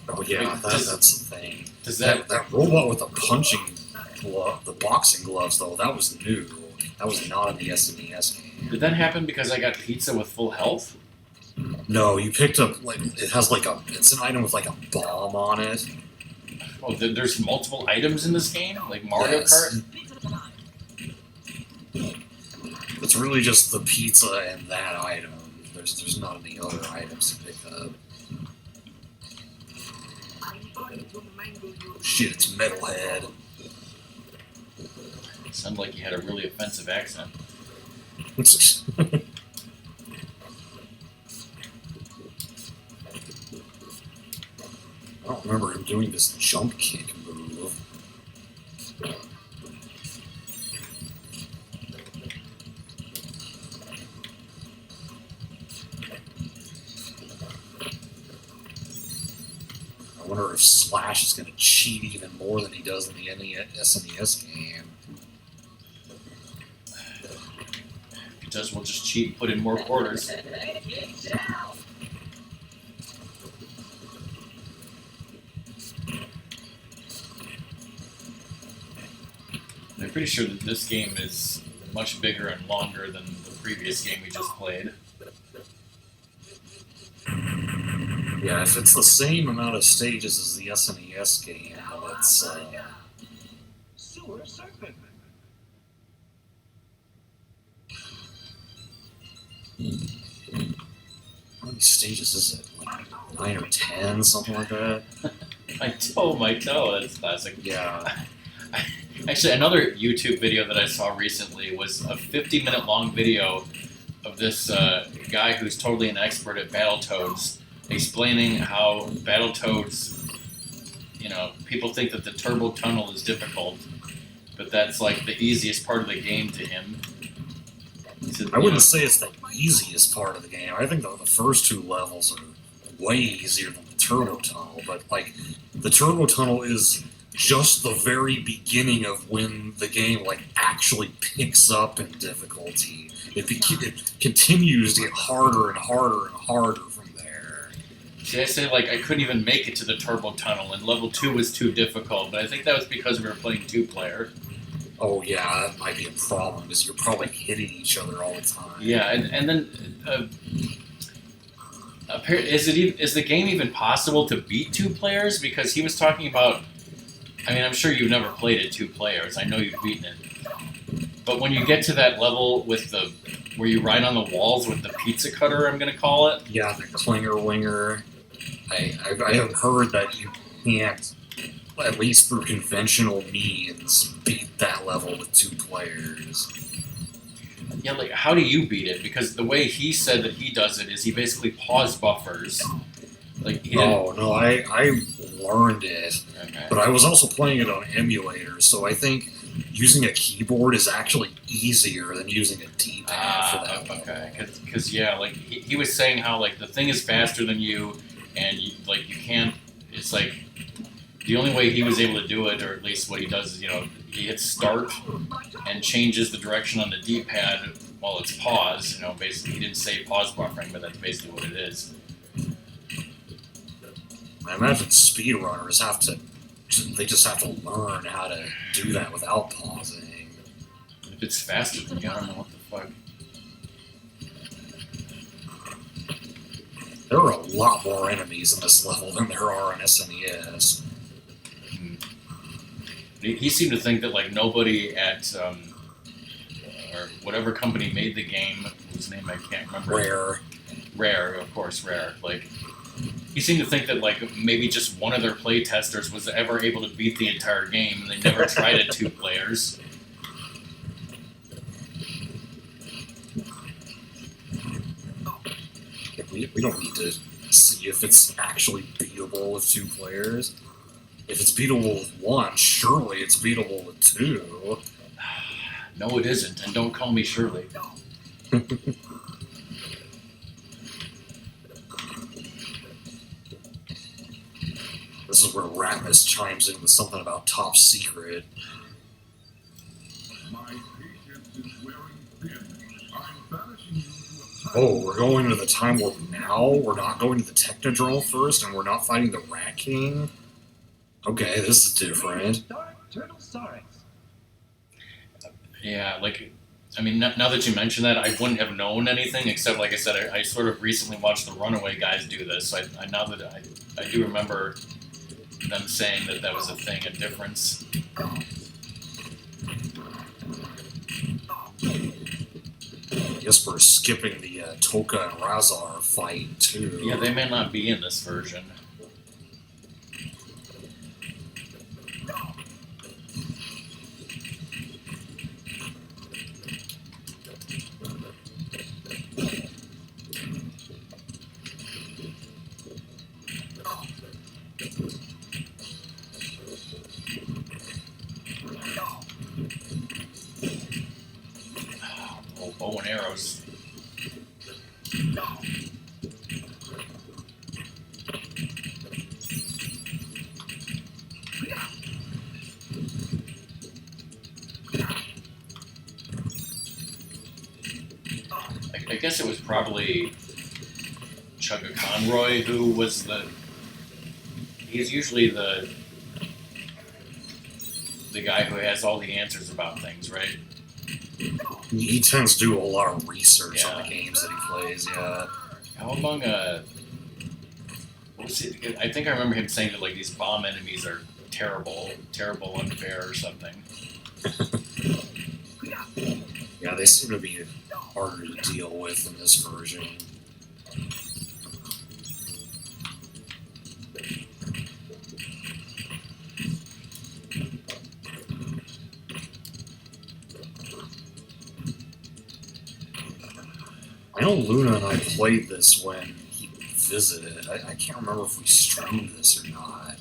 Oh yeah, Wait, that's the thing. Does That robot with the punching glove, the boxing gloves though, that was new. That was not in the SNES game. Did that happen because I got pizza with full health? No, you picked up like it has like it's an item with like a bomb on it. Oh, there's multiple items in this game, like Mario Yes. Kart. It's really just the pizza and that item. There's not any other items to pick up. Shit, it's Metalhead. It sounded like you had a really offensive accent. I don't remember him doing this jump kick move. I wonder if Slash is going to cheat even more than he does in the SNES game. If he does, we'll just cheat and put in more quarters. I'm pretty sure that this game is much bigger and longer than the previous game we just played. Yeah, if it's the same amount of stages as the SNES game, it's Sewer serpent. how many stages is it? Like 9 or 10, something like that? My toe, that's classic. Yeah. Actually, another YouTube video that I saw recently was a 50-minute long video of this guy who's totally an expert at Battletoads, explaining how Battletoads, you know, people think that the turbo tunnel is difficult, but that's like the easiest part of the game to him. He said, I wouldn't say it's the easiest part of the game. I think the first two levels are way easier than the turbo tunnel, but like the turbo tunnel is just the very beginning of when the game like actually picks up in difficulty. It continues to get harder and harder and harder from there. See, I say like I couldn't even make it to the turbo tunnel, and level 2 was too difficult, but I think that was because we were playing 2-player. Oh yeah, that might be a problem because you're probably hitting each other all the time. Yeah, and then is the game even possible to beat 2 players? Because he was talking about. I mean, I'm sure you've never played it 2 players. I know you've beaten it, but when you get to that level with where you ride on the walls with the pizza cutter, I'm gonna call it. Yeah, the clinger winger. I have heard that you can't, at least through conventional means, beat that level with 2 players. Yeah, like how do you beat it? Because the way he said that he does it is he basically pause buffers. Like he didn't. Oh no, I learned it, Okay. but I was also playing it on emulators, so I think using a keyboard is actually easier than using a D-pad for that. Okay. Because yeah, like he was saying how like the thing is faster than you, and you can't. It's like the only way he was able to do it, or at least what he does, is he hits start and changes the direction on the D-pad while it's pause. Basically he didn't say pause buffering, but that's basically what it is. I imagine speedrunners they just have to learn how to do that without pausing. If it's faster than you, I don't know what the fuck. There are a lot more enemies in this level than there are in SNES. He seemed to think that like nobody at or whatever company made the game, whose name I can't remember. Rare, of course, Rare. Like, he seemed to think that like maybe just one of their play testers was ever able to beat the entire game, and they never tried it 2 players. We don't need to see if it's actually beatable with 2 players. If it's beatable with 1, surely it's beatable with 2. No, it isn't, and don't call me Shirley. This is where Ratmus chimes in with something about top secret. My patience is wearing thin. I'm banishing you to a time. Oh, we're going to the time warp now? We're not going to the Technodrome first, and we're not fighting the Rat King? Okay, this is different. Turtle Starix. Yeah, like, I mean, now that you mention that, I wouldn't have known anything, except, like I said, I sort of recently watched the Runaway guys do this, so now that I do remember them saying that that was a thing, a difference. I guess we're skipping the Toka and Razar fight, too. Yeah, they may not be in this version. Oh, bow and arrows. I guess it was probably Chugga Conroy who was he's usually the guy who has all the answers about things, right? He tends to do a lot of research on Yeah. the games that he plays, yeah. Cowabunga, I think I remember him saying that like these bomb enemies are terrible, unfair or something. Yeah, they seem to be harder to deal with in this version. I know Luna and I played this when he visited. I can't remember if we streamed this or not.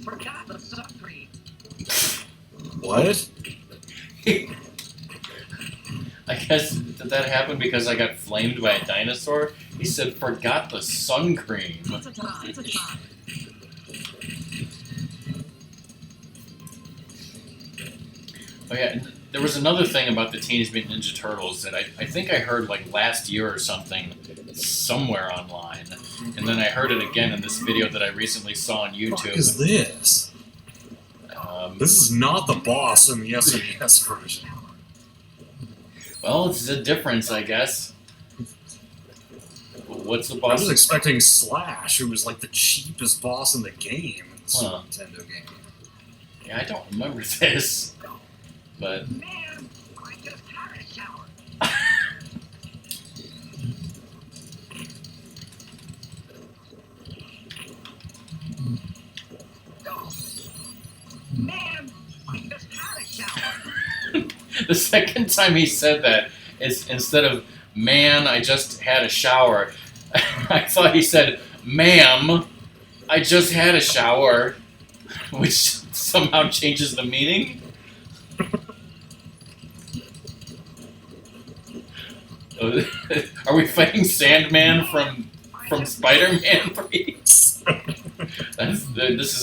Forgot the sunscreen. What? I guess did that happen because I got flamed by a dinosaur? He said, "Forgot the sun cream." It's a tie. It's a tie. Oh yeah, and there was another thing about the Teenage Mutant Ninja Turtles that I think I heard like last year or something somewhere online, and then I heard it again in this video that I recently saw on What YouTube. is this? This is not the boss in the SNES version. Well, it's a difference, I guess. What's the I boss? was expecting Slash, who was like the cheapest boss in the game in the Super Huh. Nintendo game. Yeah, I don't remember this, but Man, I just had a shower. Man, I just had a shower. the second time he said that, is instead of "man, I just had a shower," I thought he said, "Ma'am, I just had a shower," which somehow changes the meaning. Are we fighting Sandman from Spider-Man 3? This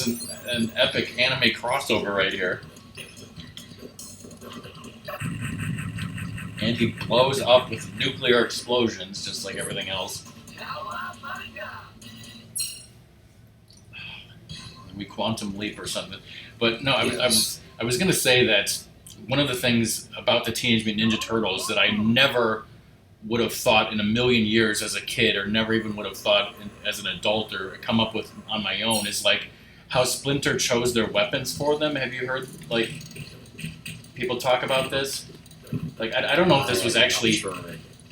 is an epic anime crossover right here. And he blows up with nuclear explosions, just like everything else. Cowabunga. we quantum leap or something. But no, I was going to say that one of the things about the Teenage Mutant Ninja Turtles that I never would have thought in a million years as a kid, or never even would have thought as an adult or come up with on my own, is like how Splinter chose their weapons for them. Have you heard like people talk about this? Like I don't know if this was actually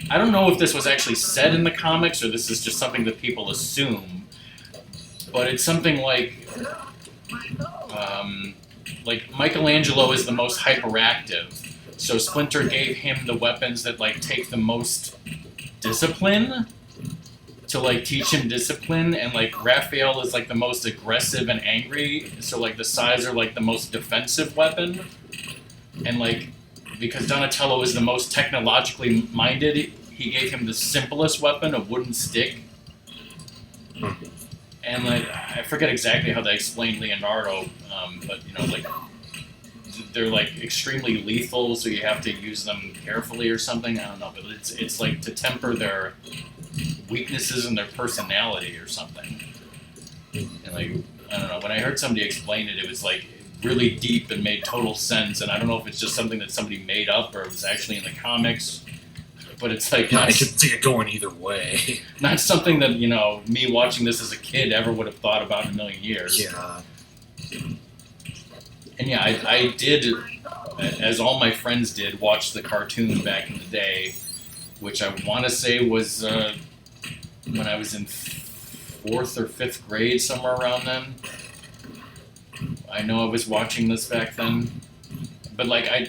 I don't know if this was actually said in the comics or this is just something that people assume, but it's something like Michelangelo is the most hyperactive. So Splinter gave him the weapons that like take the most discipline to like teach him discipline, and like Raphael is like the most aggressive and angry. So like the Sais are like the most defensive weapon, and like because Donatello is the most technologically minded, he gave him the simplest weapon, a wooden stick. And like I forget exactly how they explained Leonardo, but you know like. They're like extremely lethal, so you have to use them carefully or something. I don't know, but it's like to temper their weaknesses and their personality or something. And like I don't know, when I heard somebody explain it, it was like really deep and made total sense. And I don't know if it's just something that somebody made up or it was actually in the comics. But it's like I could see it going either way. Not something that you know me watching this as a kid ever would have thought about in a million years. Yeah. And yeah, I did, as all my friends did, watch the cartoon back in the day, which I want to say was when I was in 4th or 5th grade, somewhere around then. I know I was watching this back then. But like I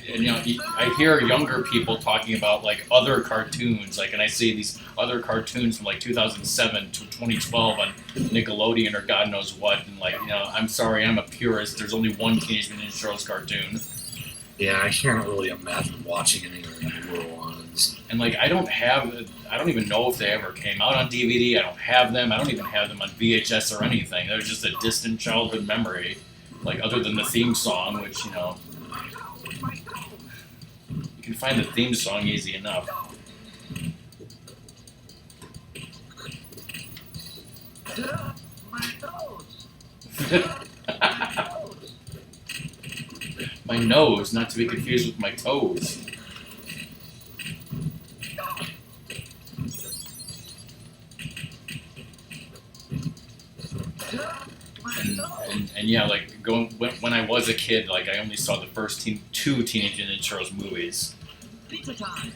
hear younger people talking about like other cartoons, like, and I see these other cartoons from like 2007 to 2012 on Nickelodeon or God knows what, and like you know, I'm sorry, I'm a purist. There's only one Teenage Mutant Ninja Turtles cartoon. Yeah, I can't really imagine watching any of the newer ones. And like I don't even know if they ever came out on DVD. I don't have them. I don't even have them on VHS or anything. They're just a distant childhood memory, like other than the theme song, which you know. You can find the theme song easy enough. My nose. My nose, not to be confused with my toes. And yeah, like going when I was a kid, like I only saw the first 2 Teenage Ninja Turtles movies. Pizza time.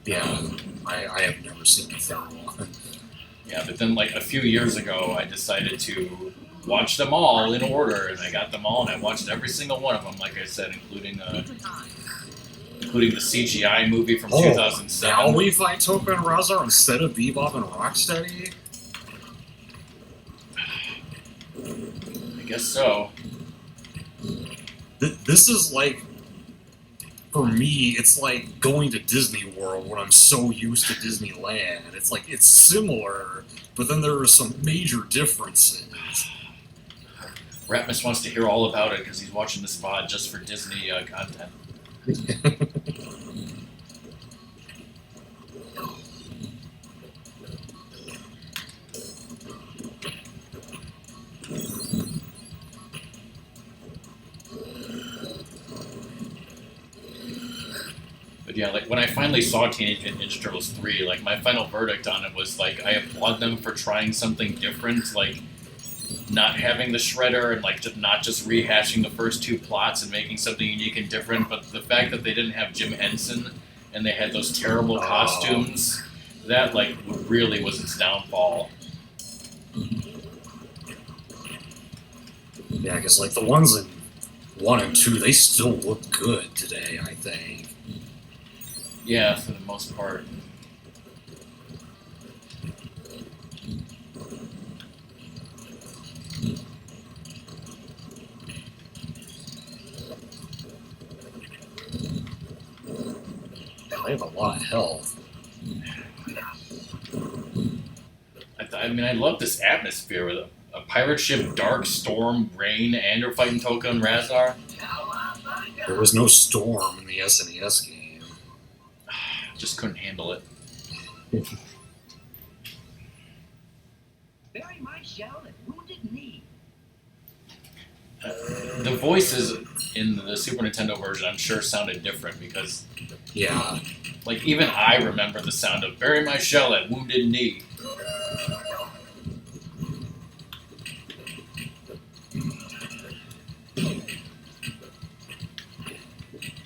Yeah, I have never seen the third one. Yeah, but then like a few years ago, I decided to watch them all in order, and I got them all, and I watched every single one of them, like I said, including the CGI movie from 2007. Now we fight Toka and Razar instead of Bebop and Rocksteady? I guess so. This is like, for me, it's like going to Disney World when I'm so used to Disneyland. It's like, it's similar, but then there are some major differences. Ratmus wants to hear all about it because he's watching this VOD just for Disney content. But yeah, like when I finally saw Teenage Mutant Ninja Turtles 3, like my final verdict on it was like I applaud them for trying something different, like not having the shredder and like not just rehashing the first 2 plots and making something unique and different, but the fact that they didn't have Jim Henson and they had those terrible costumes, that like really was its downfall. Yeah, because like the ones in 1 and 2, they still look good today, I think. Yeah, for the most part. They have a lot of health. I mean, I love this atmosphere with a pirate ship, dark storm, rain, and you're fighting Toka and Razar. There was no storm in the SNES game. Just couldn't handle it. Bury my shell and wounded knee. The voices in the Super Nintendo version, I'm sure, sounded different because, Yeah. like, even I remember the sound of "Bury my shell at Wounded Knee."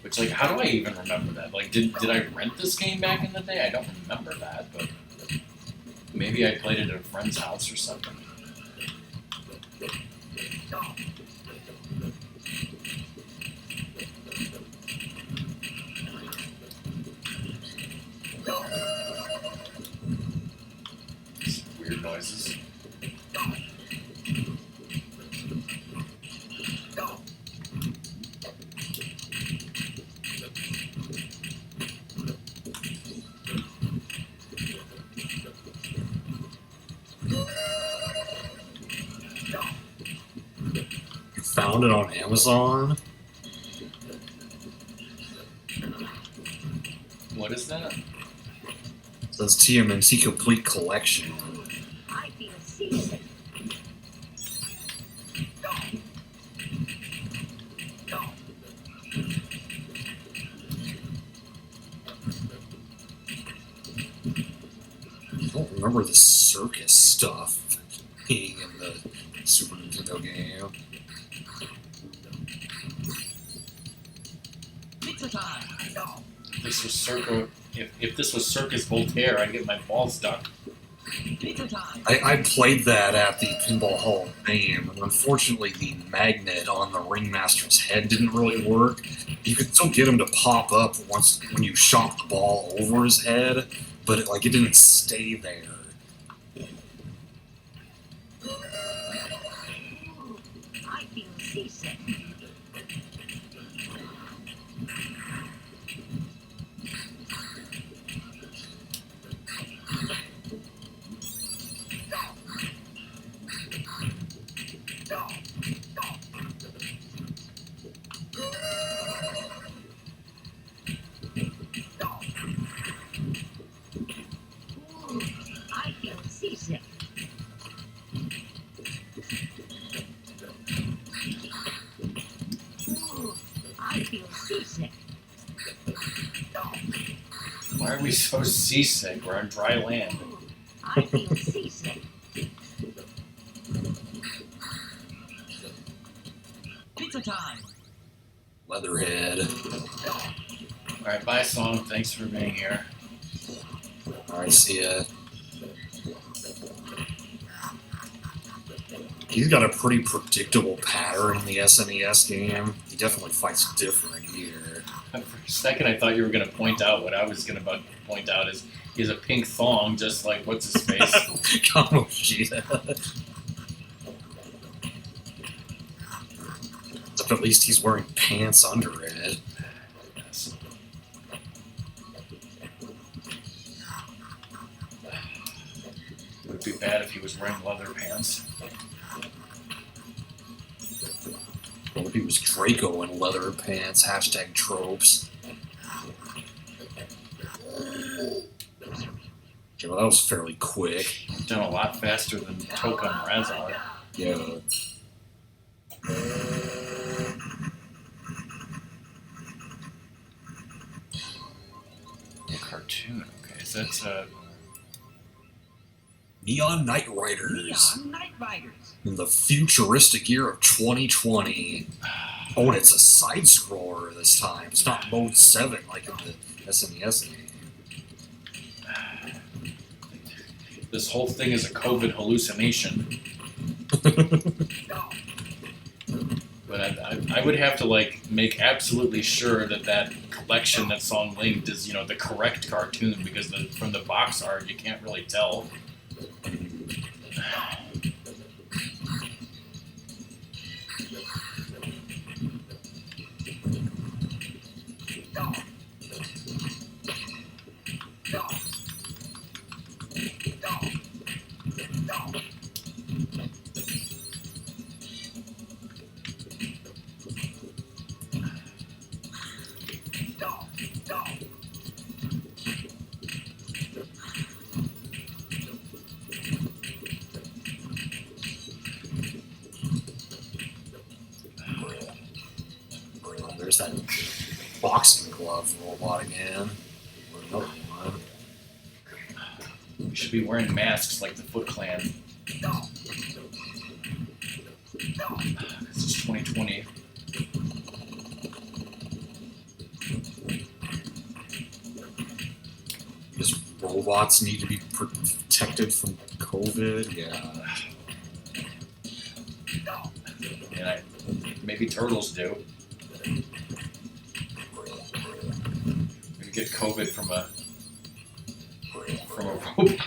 Which, like, how do I even remember that? Like, did I rent this game back in the day? I don't remember that, but maybe I played it at a friend's house or something. Weird noises. You found it on Amazon? What is that? It says TMNT Complete Collection. I feel seasick. I don't remember the circus stuff being in the Super Nintendo game. Pizza time. This was if this was Circus Voltaire, I'd get my balls stuck. Pizza time. I played that at the Pinball Hall of Fame, and unfortunately the magnet on the ringmaster's head didn't really work. You could still get him to pop up once when you shot the ball over his head, but it didn't stay there. I feel seasick. I feel seasick. I feel seasick. Why are we so seasick? We're on dry land. I feel seasick. Pizza time. Leatherhead. Alright, bye, Song. Thanks for being here. Alright, see ya. He's got a pretty predictable pattern in the SNES game. He definitely fights different here. For a second, I thought you were going to point out what I was going to point out is he has a pink thong, just like what's his face. Kamoshida. Except at least he's wearing pants under it. Yes. Would it be bad if he was wearing leather pants? What if he was Draco in leather pants? Hashtag tropes. Okay, well, that was fairly quick. Done a lot faster than Toka and Razor. Yeah. Cartoon. Okay, so that's Neon Knight Riders. Neon Night Riders. In the futuristic year of 2020. Oh, and it's a side scroller this time. It's not mode 7 like in the SNES game. This whole thing is a COVID hallucination. But I would have to make absolutely sure that collection that Song linked is the correct cartoon because from the box art you can't really tell. There's that boxing glove robot again. Or another one. We should be wearing masks like the Foot Clan. This is 2020. Because robots need to be protected from COVID. Yeah. And maybe turtles do. Maybe get COVID from a robot.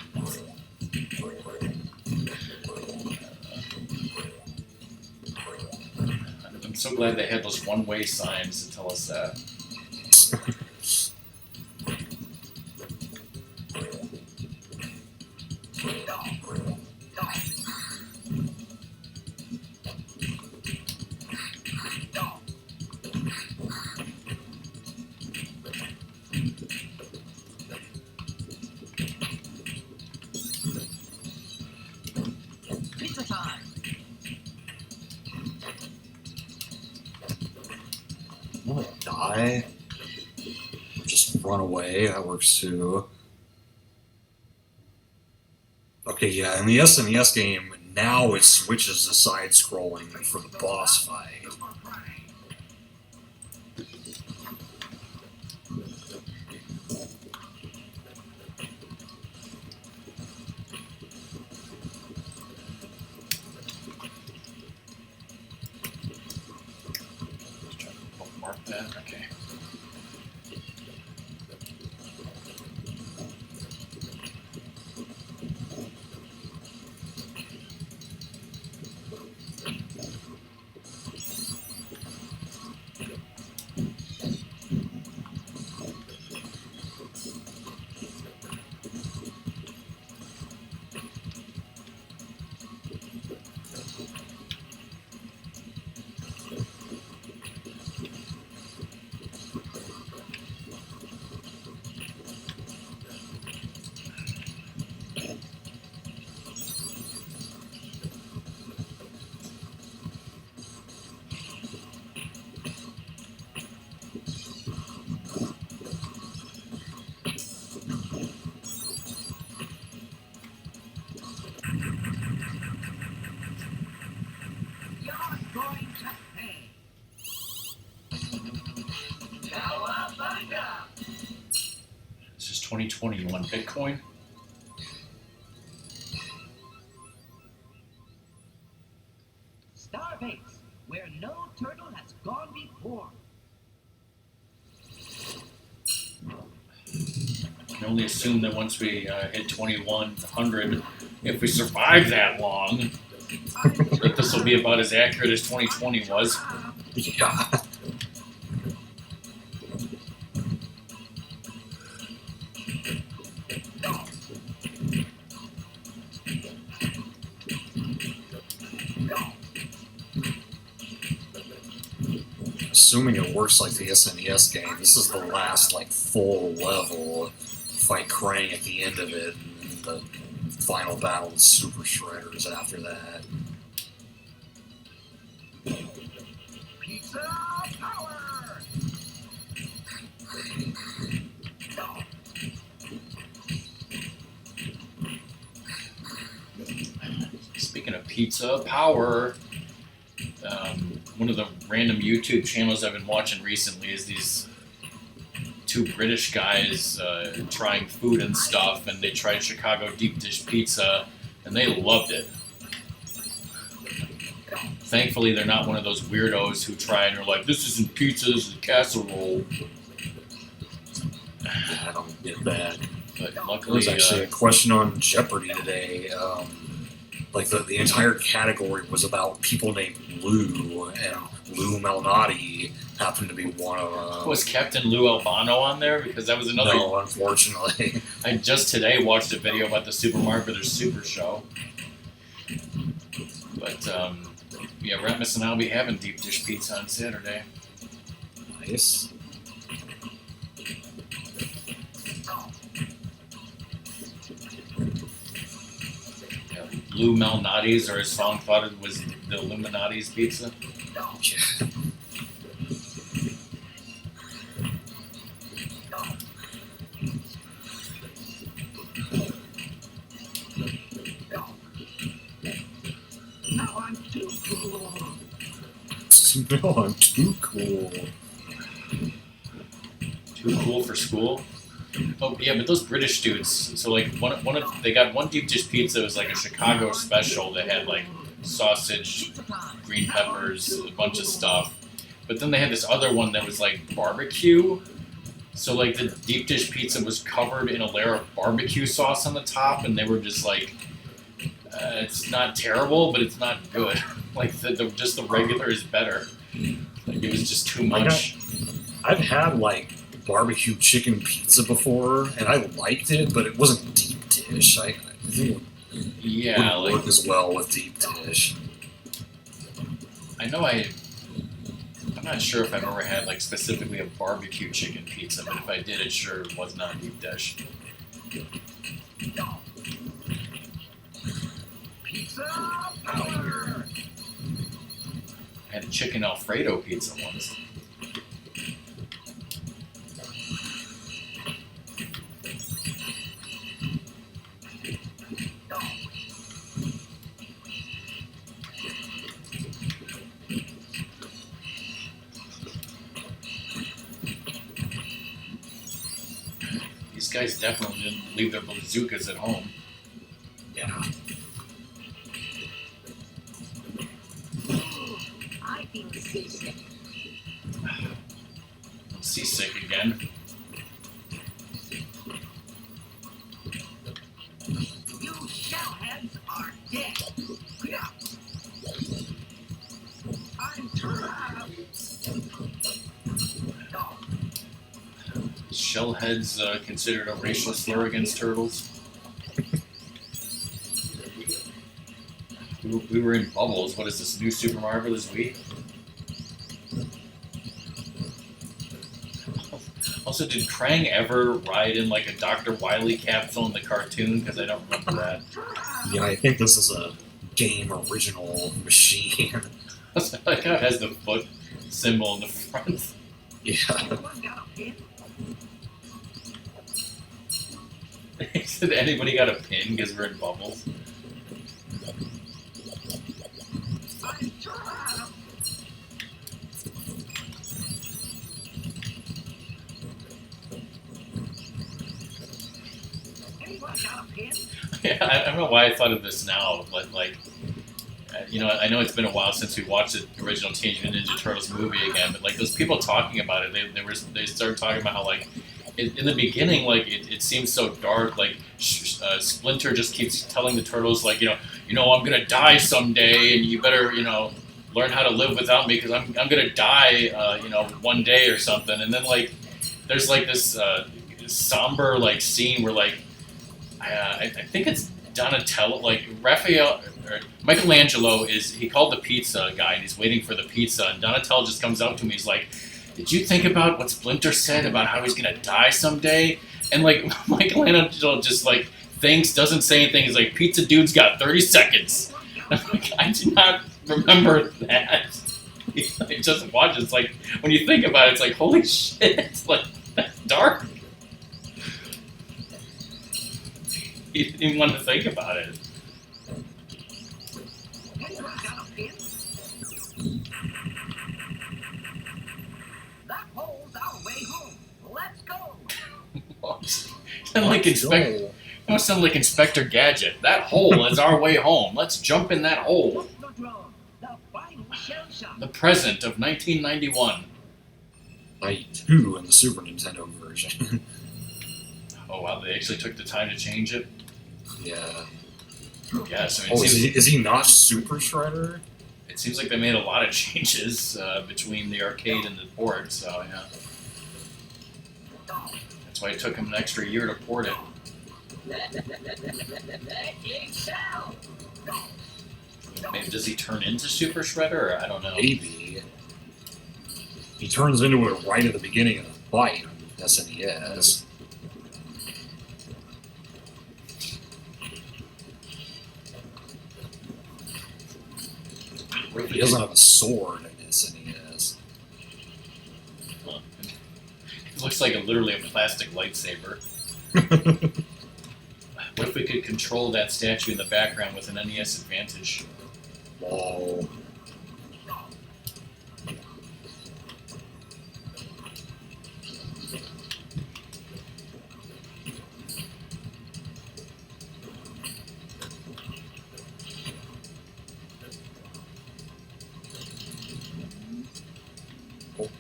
I'm so glad they had those one-way signs to tell us that. Pizza time. Want to die? Or just run away? That works too. Okay, yeah, in the SNES game, now it switches to side-scrolling for the boss fight. Mark that. Okay. You're going to pay. Cowabunga. This is 2020. You want Bitcoin? Starbase, where no turtle has gone before. I can only assume that once we hit 2100, if we survive that long, that this will be about as accurate as 2020 was. Yeah. Assuming it works like the SNES game, this is the last like full level. Fight Krang at the end of it, and the final battle with Super Shredders after that. Pizza power. Speaking of pizza power, one of the random YouTube channels I've been watching recently is these two British guys trying food and stuff, and they tried Chicago deep dish pizza, and they loved it. Thankfully, they're not one of those weirdos who try and are like, this isn't pizza, this is casserole. I don't get that. But There luckily, was actually a question on Jeopardy today. Like the entire category was about people named Lou, and Lou Malnati happened to be one of them. was Captain Lou Albano on there? Because that was another. No, unfortunately. I just today watched a video about the Super Mario Brothers Super Show. But, yeah, Ratmus and I'll be having deep dish pizza on Saturday. Nice. Yeah, Lou Malnati's, or his song thought it was the Illuminati's pizza. Yeah. Now I'm too cool. No, I'm too cool. Too cool for school. Oh yeah, but those British dudes. So like one of they got one deep dish pizza. It was like a Chicago special that had like sausage, green peppers, a bunch of stuff. But then they had this other one that was like barbecue. So like the deep dish pizza was covered in a layer of barbecue sauce on the top, and they were just like, it's not terrible, but it's not good. Like just the regular is better. Like it was just too much. I've had like barbecue chicken pizza before, and I liked it, but it wasn't deep dish. I think it Yeah, wouldn't like work as well with deep dish. I know I'm not sure if I've ever had like specifically a barbecue chicken pizza, but if I did, it sure was not deep dish. Pizza power! I had a chicken Alfredo pizza once. These guys definitely didn't leave their bazookas at home. Yeah. I feel seasick. I'm seasick again. You shellheads are dead. Yeah. I'm trapped. Shellheads considered a racial slur against turtles. We were in Bubbles. What is this, new Super Mario Bros. Wii? Also, did Krang ever ride in like a Dr. Wily capsule in the cartoon? Because I don't remember that. Yeah, I think this is a game original machine. Like how it has the foot symbol in the front. Yeah. Anyone got a pin? He said, anybody got a pin because we're in Bubbles? I'm trapped. Anyone got a pin? Yeah, I don't know why I thought of this now, but like, you know, I know it's been a while since we watched the original Teenage Mutant Ninja Turtles movie again, but like those people talking about it, they started talking about how like in the beginning, like it seems so dark. Like Splinter just keeps telling the turtles, like I'm gonna die someday, and you better learn how to live without me because I'm gonna die, one day or something. And then like there's like this somber like scene where like I think it's Donatello, like Raphael or Michelangelo he called the pizza guy and he's waiting for the pizza, and Donatello just comes up to me, he's like, did you think about what Splinter said about how he's gonna die someday? And like Michelangelo just like thinks, doesn't say anything, he's like, pizza dude's got 30 seconds. And I'm like, I do not remember that. He doesn't watch it. It's like, when you think about it, it's like, holy shit, it's like, that's dark. He didn't even want to think about it. Anyone got a pin? That hole's our way home. Let's go. Sound like Inspector Gadget. That hole is our way home. Let's jump in that hole. The final shell shock. The present of 1991. Night 2 in the Super Nintendo version. Oh wow, they actually took the time to change it. Yeah. Yeah, so Oh, is he not Super Shredder? it seems like they made a lot of changes between the arcade and the port. So yeah, that's why it took him an extra year to port it. Maybe does he turn into Super Shredder? Or I don't know. Maybe. He turns into it right at the beginning of the fight on SNES. He doesn't have a sword in SNES. It looks like literally a plastic lightsaber. What if we could control that statue in the background with an NES Advantage? Whoa.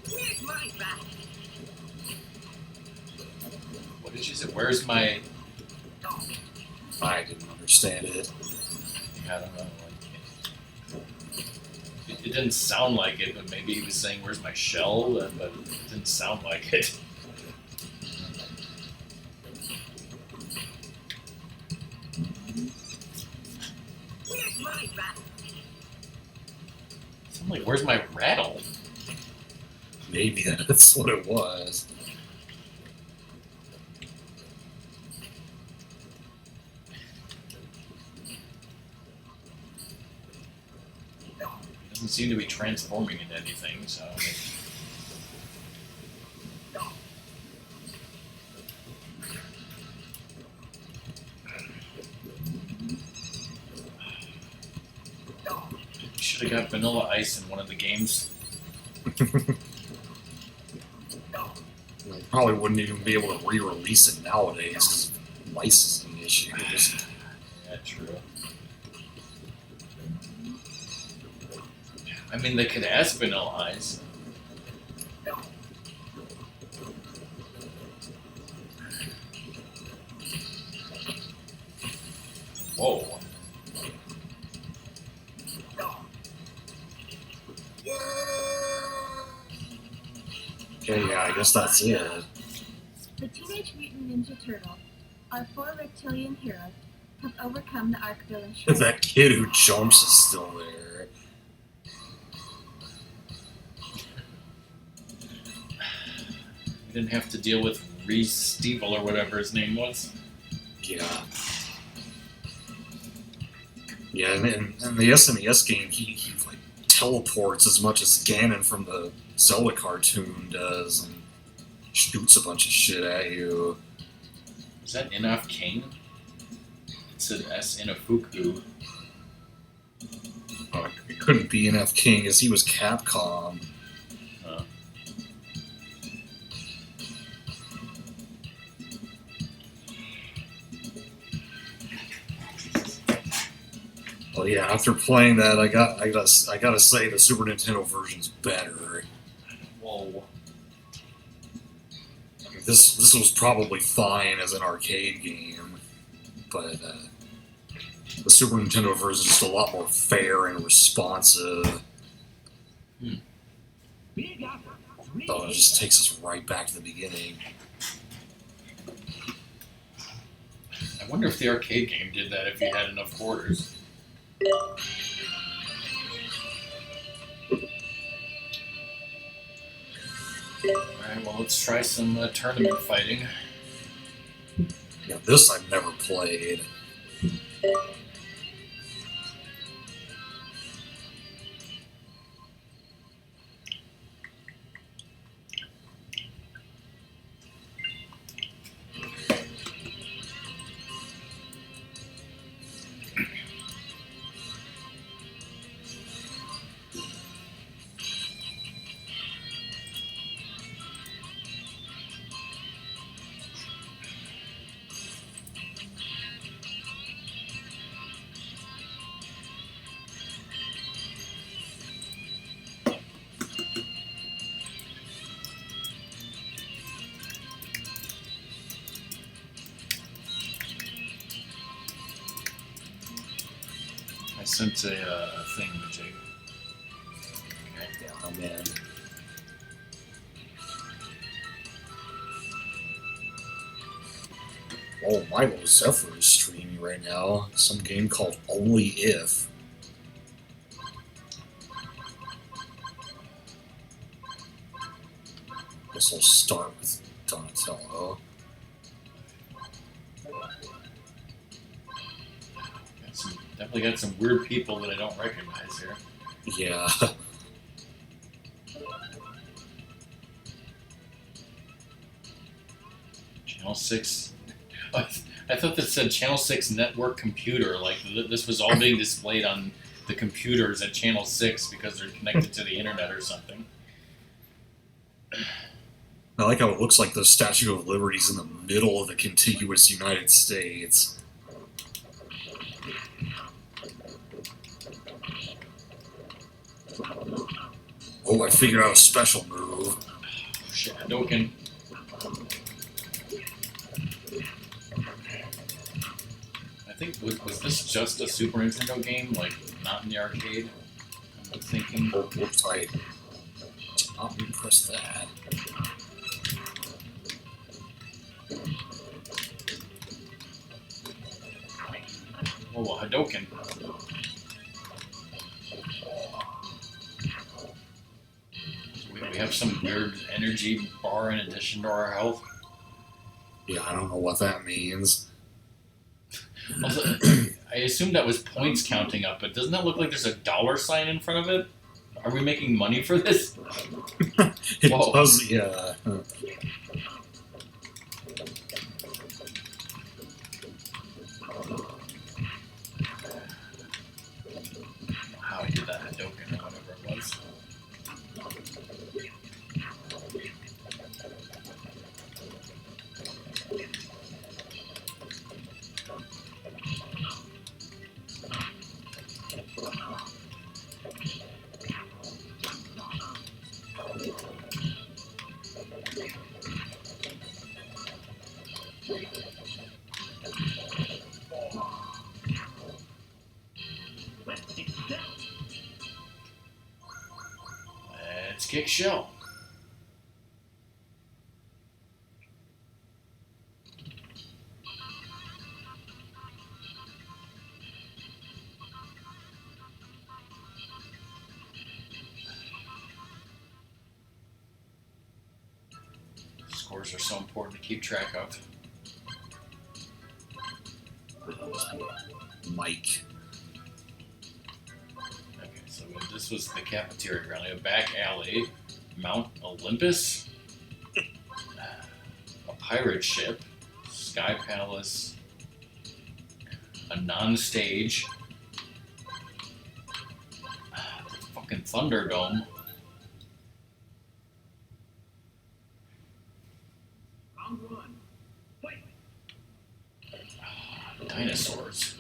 Where's my bat? What did she say? Where's my... I didn't understand it. I don't know. It didn't sound like it, but maybe he was saying, "Where's my shell?" But it didn't sound like it. Where's my bat? I'm like, "Where's my rattle?" Maybe that's what it was. Doesn't seem to be transforming into anything, so... Should have got Vanilla Ice in one of the games. Probably wouldn't even be able to re-release it nowadays because of licensing issues. Yeah, true. I mean, they could ask Vanilla Ice. Whoa. Okay, yeah, I guess that's it. The Teenage Mutant Ninja Turtles, our 4 reptilian heroes, have overcome the arc villain Shredder. That kid who jumps is still there. We didn't have to deal with Reese Steeple or whatever his name was. Yeah. Yeah, and in the SNES game, he like teleports as much as Ganon from the Zelda cartoon does, and shoots a bunch of shit at you. Is that Inoff King? It said S. Inafuku. It couldn't be enough King, as he was Capcom. Well, yeah. After playing that, I gotta say the Super Nintendo version's better. Whoa. I mean, this was probably fine as an arcade game, but the Super Nintendo version is just a lot more fair and responsive. So it just takes us right back to the beginning. I wonder if the arcade game did that if you had enough quarters. Alright, well, let's try some tournament fighting. Yeah, this I've never played. I sent a thing to Jake. Yeah, oh man. Oh, Milo Zephyr is streaming right now. Some game called Only If. Guess I'll start with Donatello. Definitely got some weird people that I don't recognize here. Yeah. Channel 6. I thought that said Channel 6 Network Computer. Like, this was all being displayed on the computers at channel 6 because they're connected to the internet or something. I like how it looks like the Statue of Liberty's in the middle of the contiguous United States. Oh, I figured out a special move. Oh, shit, Hadouken. I think, was this just a Super Nintendo game? Like, not in the arcade? I'm thinking. Oh, whoops, I did not press that. Oh, well, Hadouken. We have some weird energy bar in addition to our health. Yeah, I don't know what that means. Also, I assume that was points counting up, but doesn't that look like there's a dollar sign in front of it? Are we making money for this? It Whoa. does, yeah. How I did that Hadouken or whatever it was. Let's kick shell. Scores are so important to keep track of. Mike. Okay, so this was the cafeteria ground. We have back alley, Mount Olympus, a pirate ship, Sky Palace, a non-stage, the fucking Thunderdome, Round one. Fight. dinosaurs.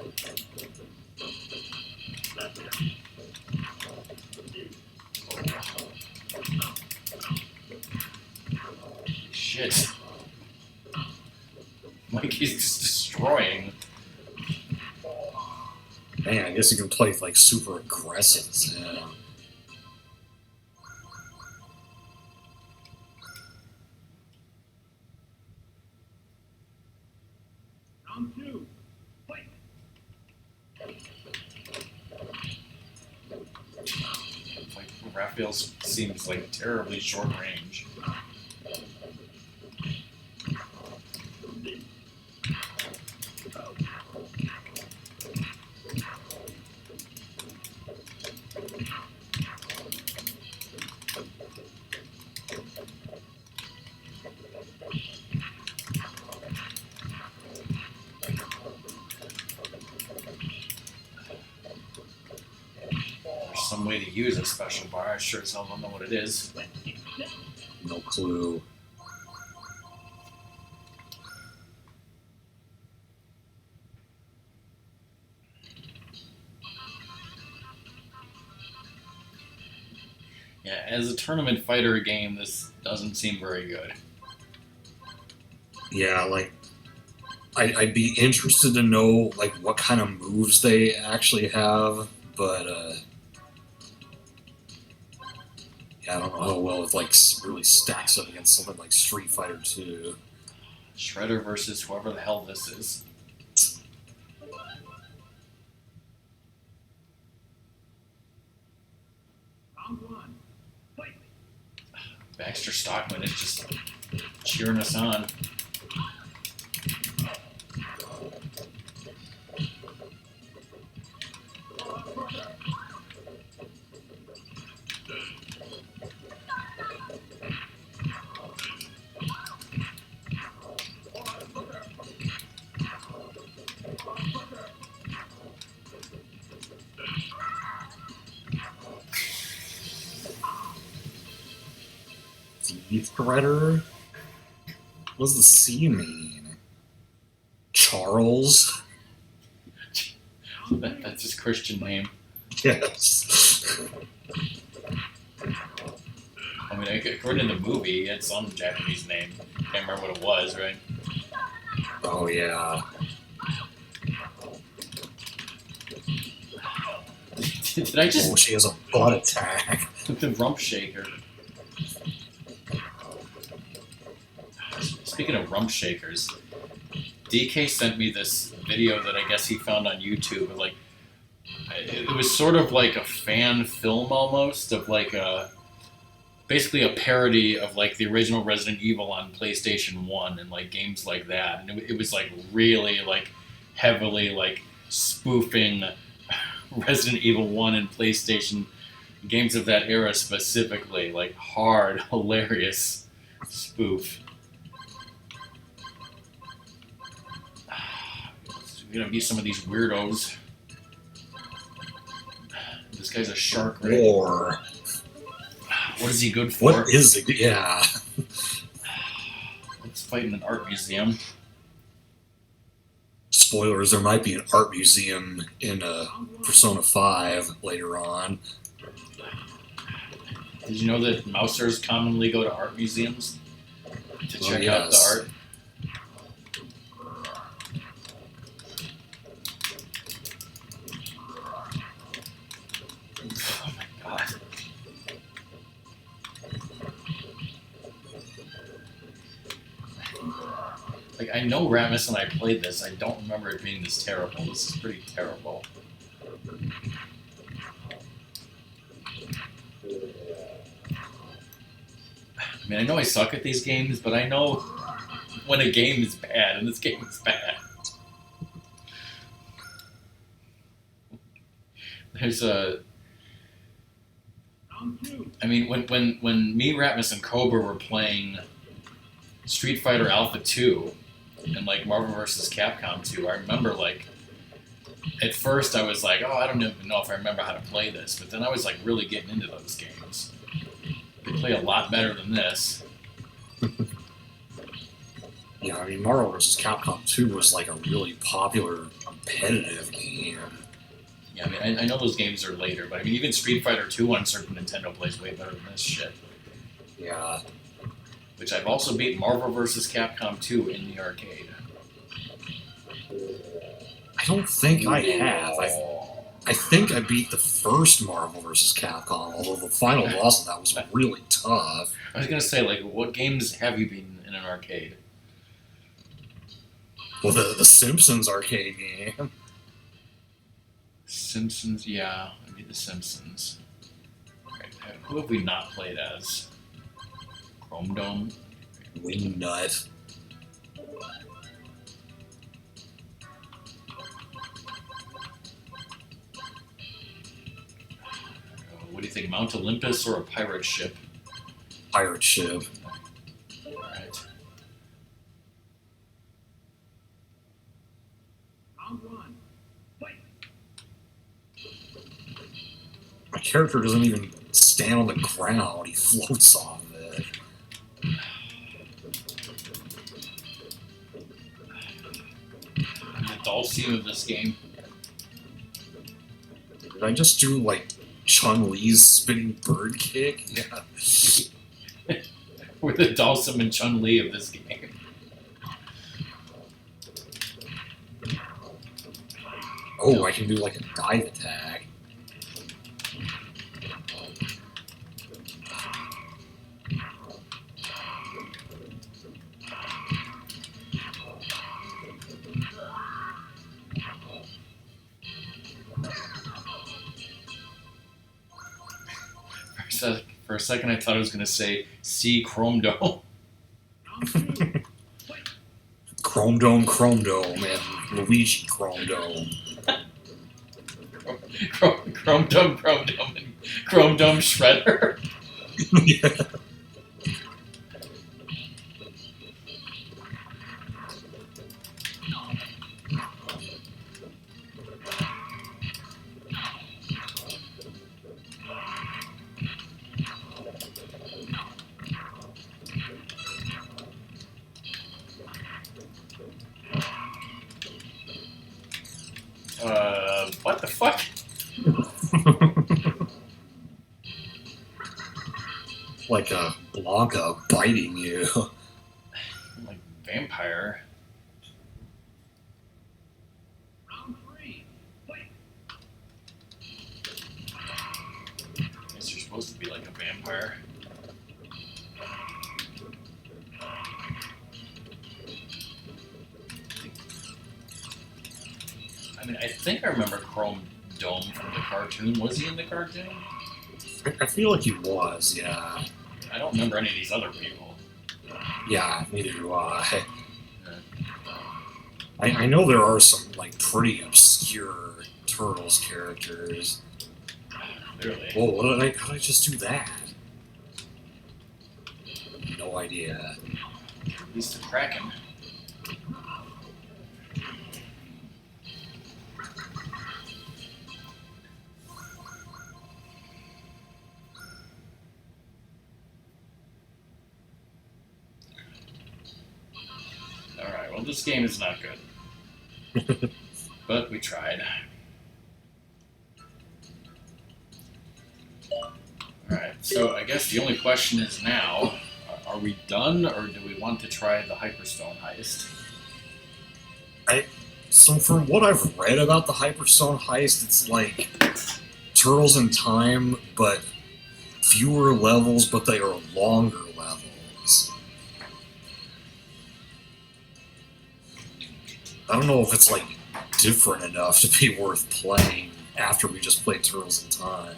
Shit. Mikey's just destroying. Man, I guess you can play like super aggressive. Yeah. Round two. Fight. Like, Raphael seems like terribly short range. There's some way to use a special bar. I sure as hell don't know what it is. No clue. Yeah, as a tournament fighter game, this doesn't seem very good. Yeah, like I'd be interested to know like what kind of moves they actually have, but yeah, I don't know how well it like really stacks up against something like Street Fighter 2. Shredder versus whoever the hell this is. Round one. Fight. Baxter Stockman is just cheering us on. Heath Threader? What does the C mean? Charles? That's his Christian name. Yes. I mean, according to the movie, he had some Japanese name. Can't remember what it was, right? Oh, yeah. Did I just... Oh, she has a butt attack. The rump shaker. Speaking of rump shakers, DK sent me this video that I guess he found on YouTube. Like, it was sort of like a fan film almost of like basically a parody of like the original Resident Evil on PlayStation 1 and like games like that. And it was like really like heavily like spoofing Resident Evil 1 and PlayStation games of that era specifically, like hard, hilarious spoof. We're gonna meet some of these weirdos. This guy's a shark, right? War. What is he good for? What is it? Yeah. Let's fight in an art museum. Spoilers, there might be an art museum in Persona 5 later on. Did you know that mousers commonly go to art museums to check out the art? Oh my god. Like, I know Ramus and I played this. I don't remember it being this terrible. This is pretty terrible. I mean, I know I suck at these games, but I know when a game is bad, and this game is bad. There's a... I mean, when me, Ratmus, and Cobra were playing Street Fighter Alpha 2 and, like, Marvel vs. Capcom 2, I remember, like, at first I was like, oh, I don't even know if I remember how to play this, but then I was, like, really getting into those games. They play a lot better than this. Yeah, I mean, Marvel vs. Capcom 2 was, like, a really popular, competitive game. Yeah, I mean, I know those games are later, but I mean, even Street Fighter 2 on Super Nintendo plays way better than this shit. Yeah. Which I've also beat Marvel vs. Capcom 2 in the arcade. I don't think I have. I think I beat the first Marvel vs. Capcom, although the final boss of that was really tough. I was gonna say, like, what games have you beaten in an arcade? Well, the Simpsons arcade game. Simpsons, yeah, I beat the Simpsons. Right, who have we not played as? Chrome Dome? Wingnut. What do you think, Mount Olympus or a pirate ship? Pirate ship. Alright. Round one. Fight. My character doesn't even stand on the ground, he floats off of it. The Dulcian of this game. Did I just do, like, Chun-Li's spinning bird kick? Yeah. We're the Dulcian and Chun-Li of this game. Oh, I can do, like, a dive attack. For a second, I thought I was going to say, see Chrome Dome. Chrome Dome, and Luigi Chrome Dome. Chrome Dome, and Chrome Dome Shredder. Yeah. like a Blanca biting you. Like vampire. Round 3. Fight. I guess you're supposed to be like a vampire. I mean, I think I remember Chrome Dome from the cartoon. Was he in the cartoon? I feel like he was, yeah. I don't remember any of these other people. Yeah, neither do I. I know there are some, like, pretty obscure Turtles characters. Literally. Whoa, how did I just do that? No idea. At least the Kraken. Alright, well, this game is not good. But we tried. Alright, so I guess the only question is now, are we done, or do we want to try the Hyperstone heist? So from what I've read about the Hyperstone heist, it's like Turtles in Time, but fewer levels, but they are longer levels. I don't know if it's like different enough to be worth playing after we just played Turtles in Time.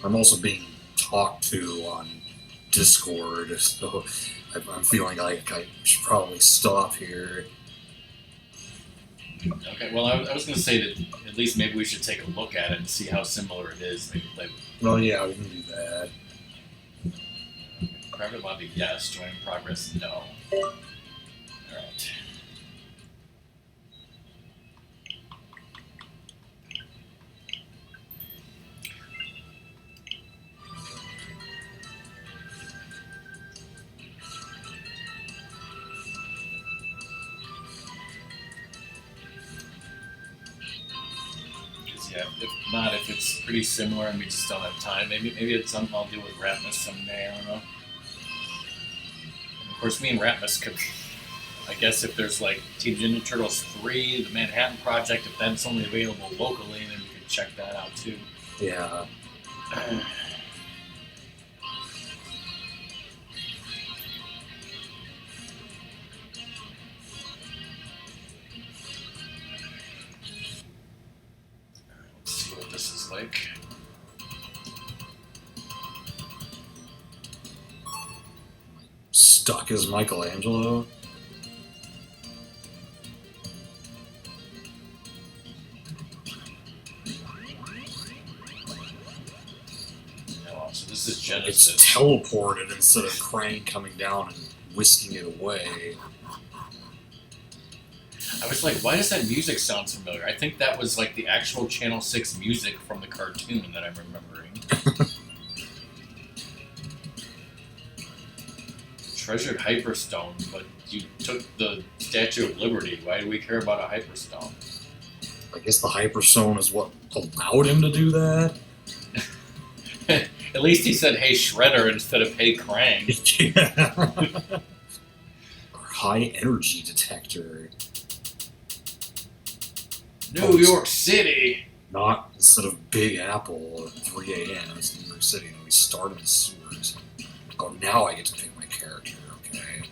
I'm also being talked to on Discord, so I'm feeling like I should probably stop here. Okay, well, I was going to say that at least maybe we should take a look at it and see how similar it is. Well, yeah, we can do that. Private lobby, yes. Joining progress, no. Alright. Yeah, if not, if it's pretty similar and we just don't have time, maybe it's something I'll do with Ratmus someday, I don't know. And of course, me and Ratmus could, I guess if there's like Team Ninja Turtles 3, the Manhattan Project, if that's only available locally, then we could check that out too. Yeah. Let's see what this is like. Stuck as Michelangelo? No, so this is It's Genesis. teleported instead of Krang coming down and whisking it away. I was like, why does that music sound familiar? I think that was like the actual Channel 6 music from the cartoon that I'm remembering. Treasured Hyperstone, but you took the Statue of Liberty. Why do we care about a Hyperstone? I guess the Hyperstone is what allowed him to do that? At least he said, hey, Shredder, instead of hey, Krang. Yeah. Or high energy detector. New York City! Not instead of Big Apple at 3 a.m. It's New York City and we start in the sewers. Oh, now I get to pick my character, okay.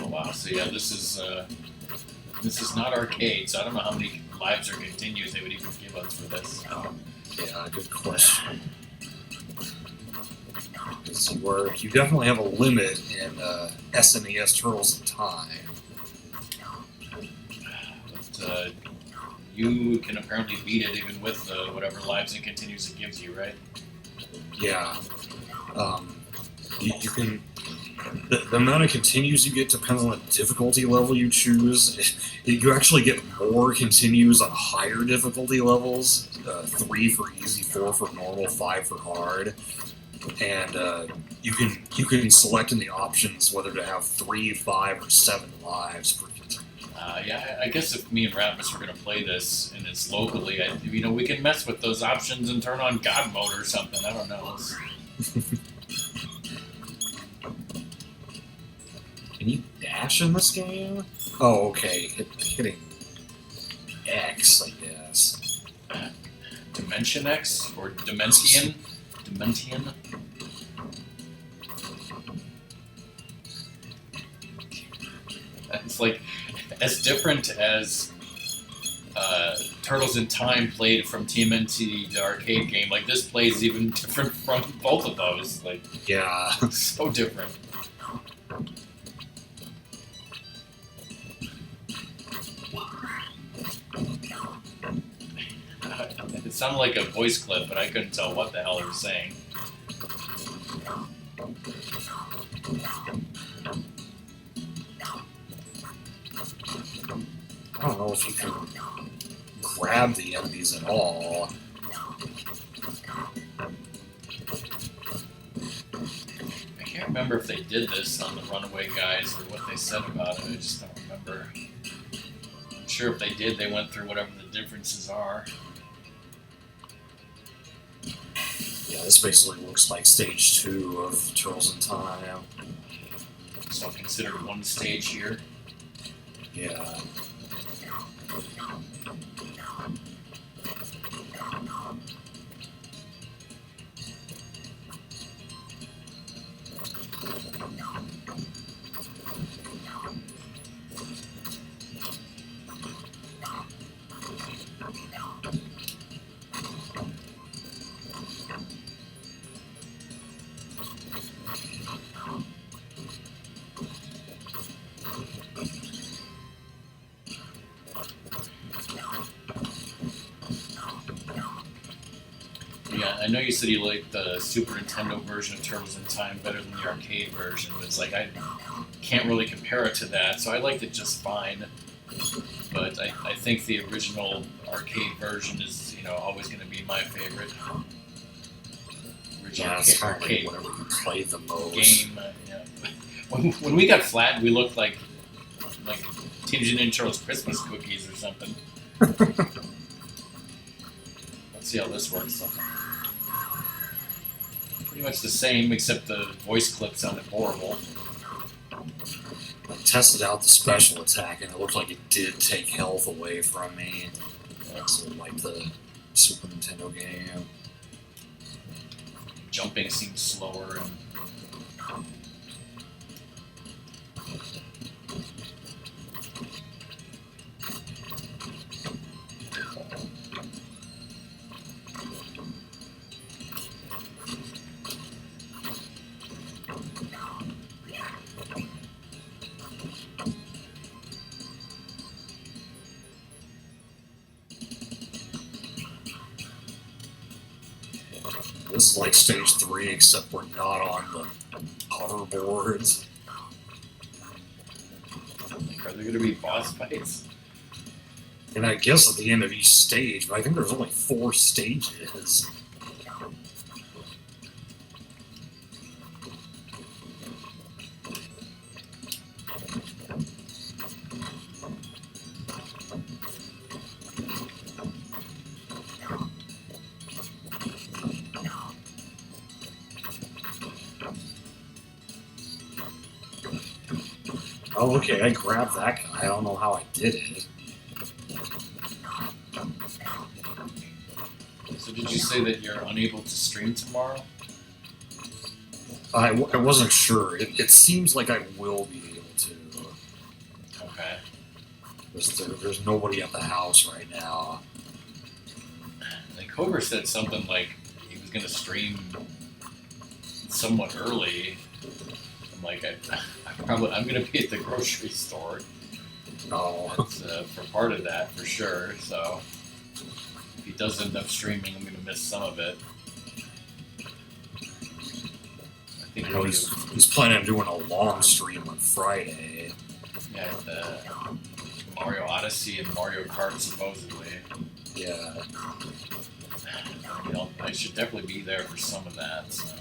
Oh, wow. So, yeah, this is not arcade, so I don't know how many lives or continues they would even give us for this. Yeah, good question. You definitely have a limit in SNES Turtles in Time. But, you can apparently beat it even with whatever lives and continues it gives you, right? Yeah. You can... The amount of continues you get depends on the difficulty level you choose. You actually get more continues on higher difficulty levels. 3 for easy, 4 for normal, 5 for hard. And you can select in the options whether to have 3, 5, or 7 lives per continue. Yeah, I guess if me and Ratmus were gonna play this and it's locally, we can mess with those options and turn on God mode or something. I don't know. Can you dash in this game? Oh, okay. Hitting X, I guess. Dimension X or Dementian? Dementian? It's like as different as Turtles in Time played from TMNT, the arcade game. Like this plays even different from both of those. Like Yeah. so different. It sounded like a voice clip, but I couldn't tell what the hell he was saying. I don't know if you can grab the enemies at all. I can't remember if they did this on the Runaway Guys or what they said about it. I just don't remember. I'm sure if they did, they went through whatever the differences are. Yeah, this basically looks like stage 2 of Turtles in Time. So considered one stage here. Yeah. Yeah, I know you said you liked the Super Nintendo version of Turtles in Time better than the arcade version, but it's like I can't really compare it to that, so I liked it just fine. But I think the original arcade version is, always going to be my favorite. Original Yeah, it's kind of like arcade whatever you play the most. game. Yeah. When we got flat, we looked like Teenage Ninja Turtles Christmas cookies or something. Let's see how this works. Pretty much the same, except the voice clip sounded horrible. I tested out the special attack, and it looked like it did take health away from me. So, like the Super Nintendo game. Jumping seems slower and This is like stage 3, except we're not on the hoverboards. are there going to be boss fights? And I guess at the end of each stage, but I think there's only 4 stages. Oh, okay, I grabbed that guy. I don't know how I did it. So did you say that you're unable to stream tomorrow? I wasn't sure. It seems like I will be able to. Okay. There's nobody at the house right now. Like Cobra said something like he was going to stream somewhat early. I'm like, I'm going to be at the grocery store. No. That's, for part of that, for sure. So if he does end up streaming, I'm going to miss some of it. I think I know he's planning on doing a long stream on Friday. yeah, the Mario Odyssey and Mario Kart supposedly. Yeah. I should definitely be there for some of that. So.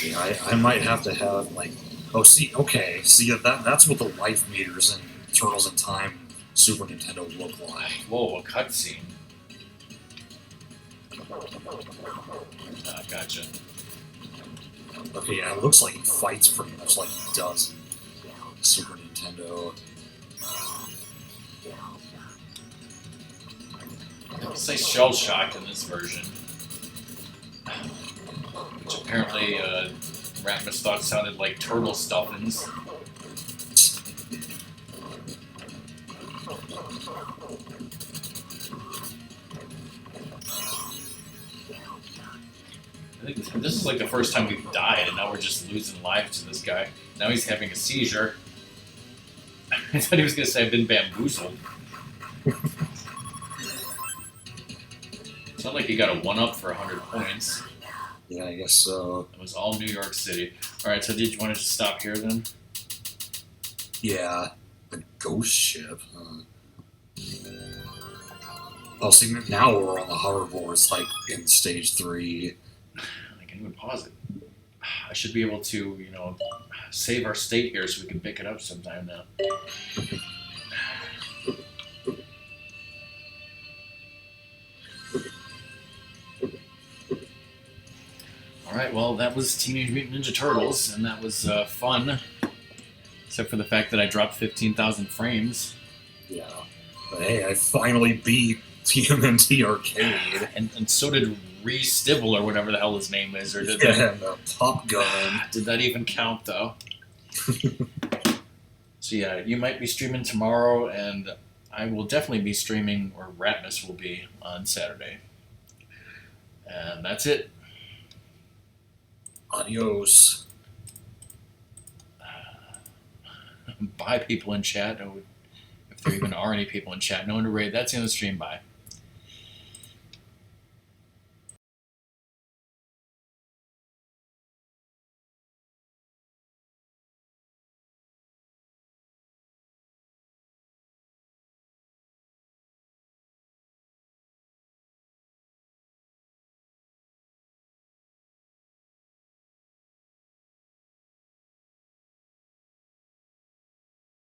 Yeah, I might have to have like. Oh, see, okay, see that's what the life meters in Turtles in Time Super Nintendo look like. Whoa, a cutscene. Gotcha. Okay, yeah, it looks like he fights pretty much like he does in Super Nintendo. I'll say shell shock in this version. Which apparently Ratmus thought sounded like turtle stuffings. I think this is like the first time we've died, and now we're just losing lives to this guy. Now he's having a seizure. I thought he was going to say I've been bamboozled. It's not like he got a 1-up for 100 points. Yeah, I guess so. It was all New York City. Alright, so did you want to just stop here then? Yeah, the ghost ship. Oh, see, now we're on the hoverboards, like in stage 3. I can even pause it. I should be able to, you know, save our state here so we can pick it up sometime now. Alright, well, that was Teenage Mutant Ninja Turtles, and that was fun. Except for the fact that I dropped 15,000 frames. Yeah. But hey, I finally beat TMNT Arcade. And so did Reese Stivell, or whatever the hell his name is. Or did Yeah, and the Top Gun. Did that even count, though? So yeah, you might be streaming tomorrow, and I will definitely be streaming, or Ratmus will be, on Saturday. And that's it. Adios. Bye, people in chat. If there even are any people in chat. No one to raid. That's the end of the stream. Bye.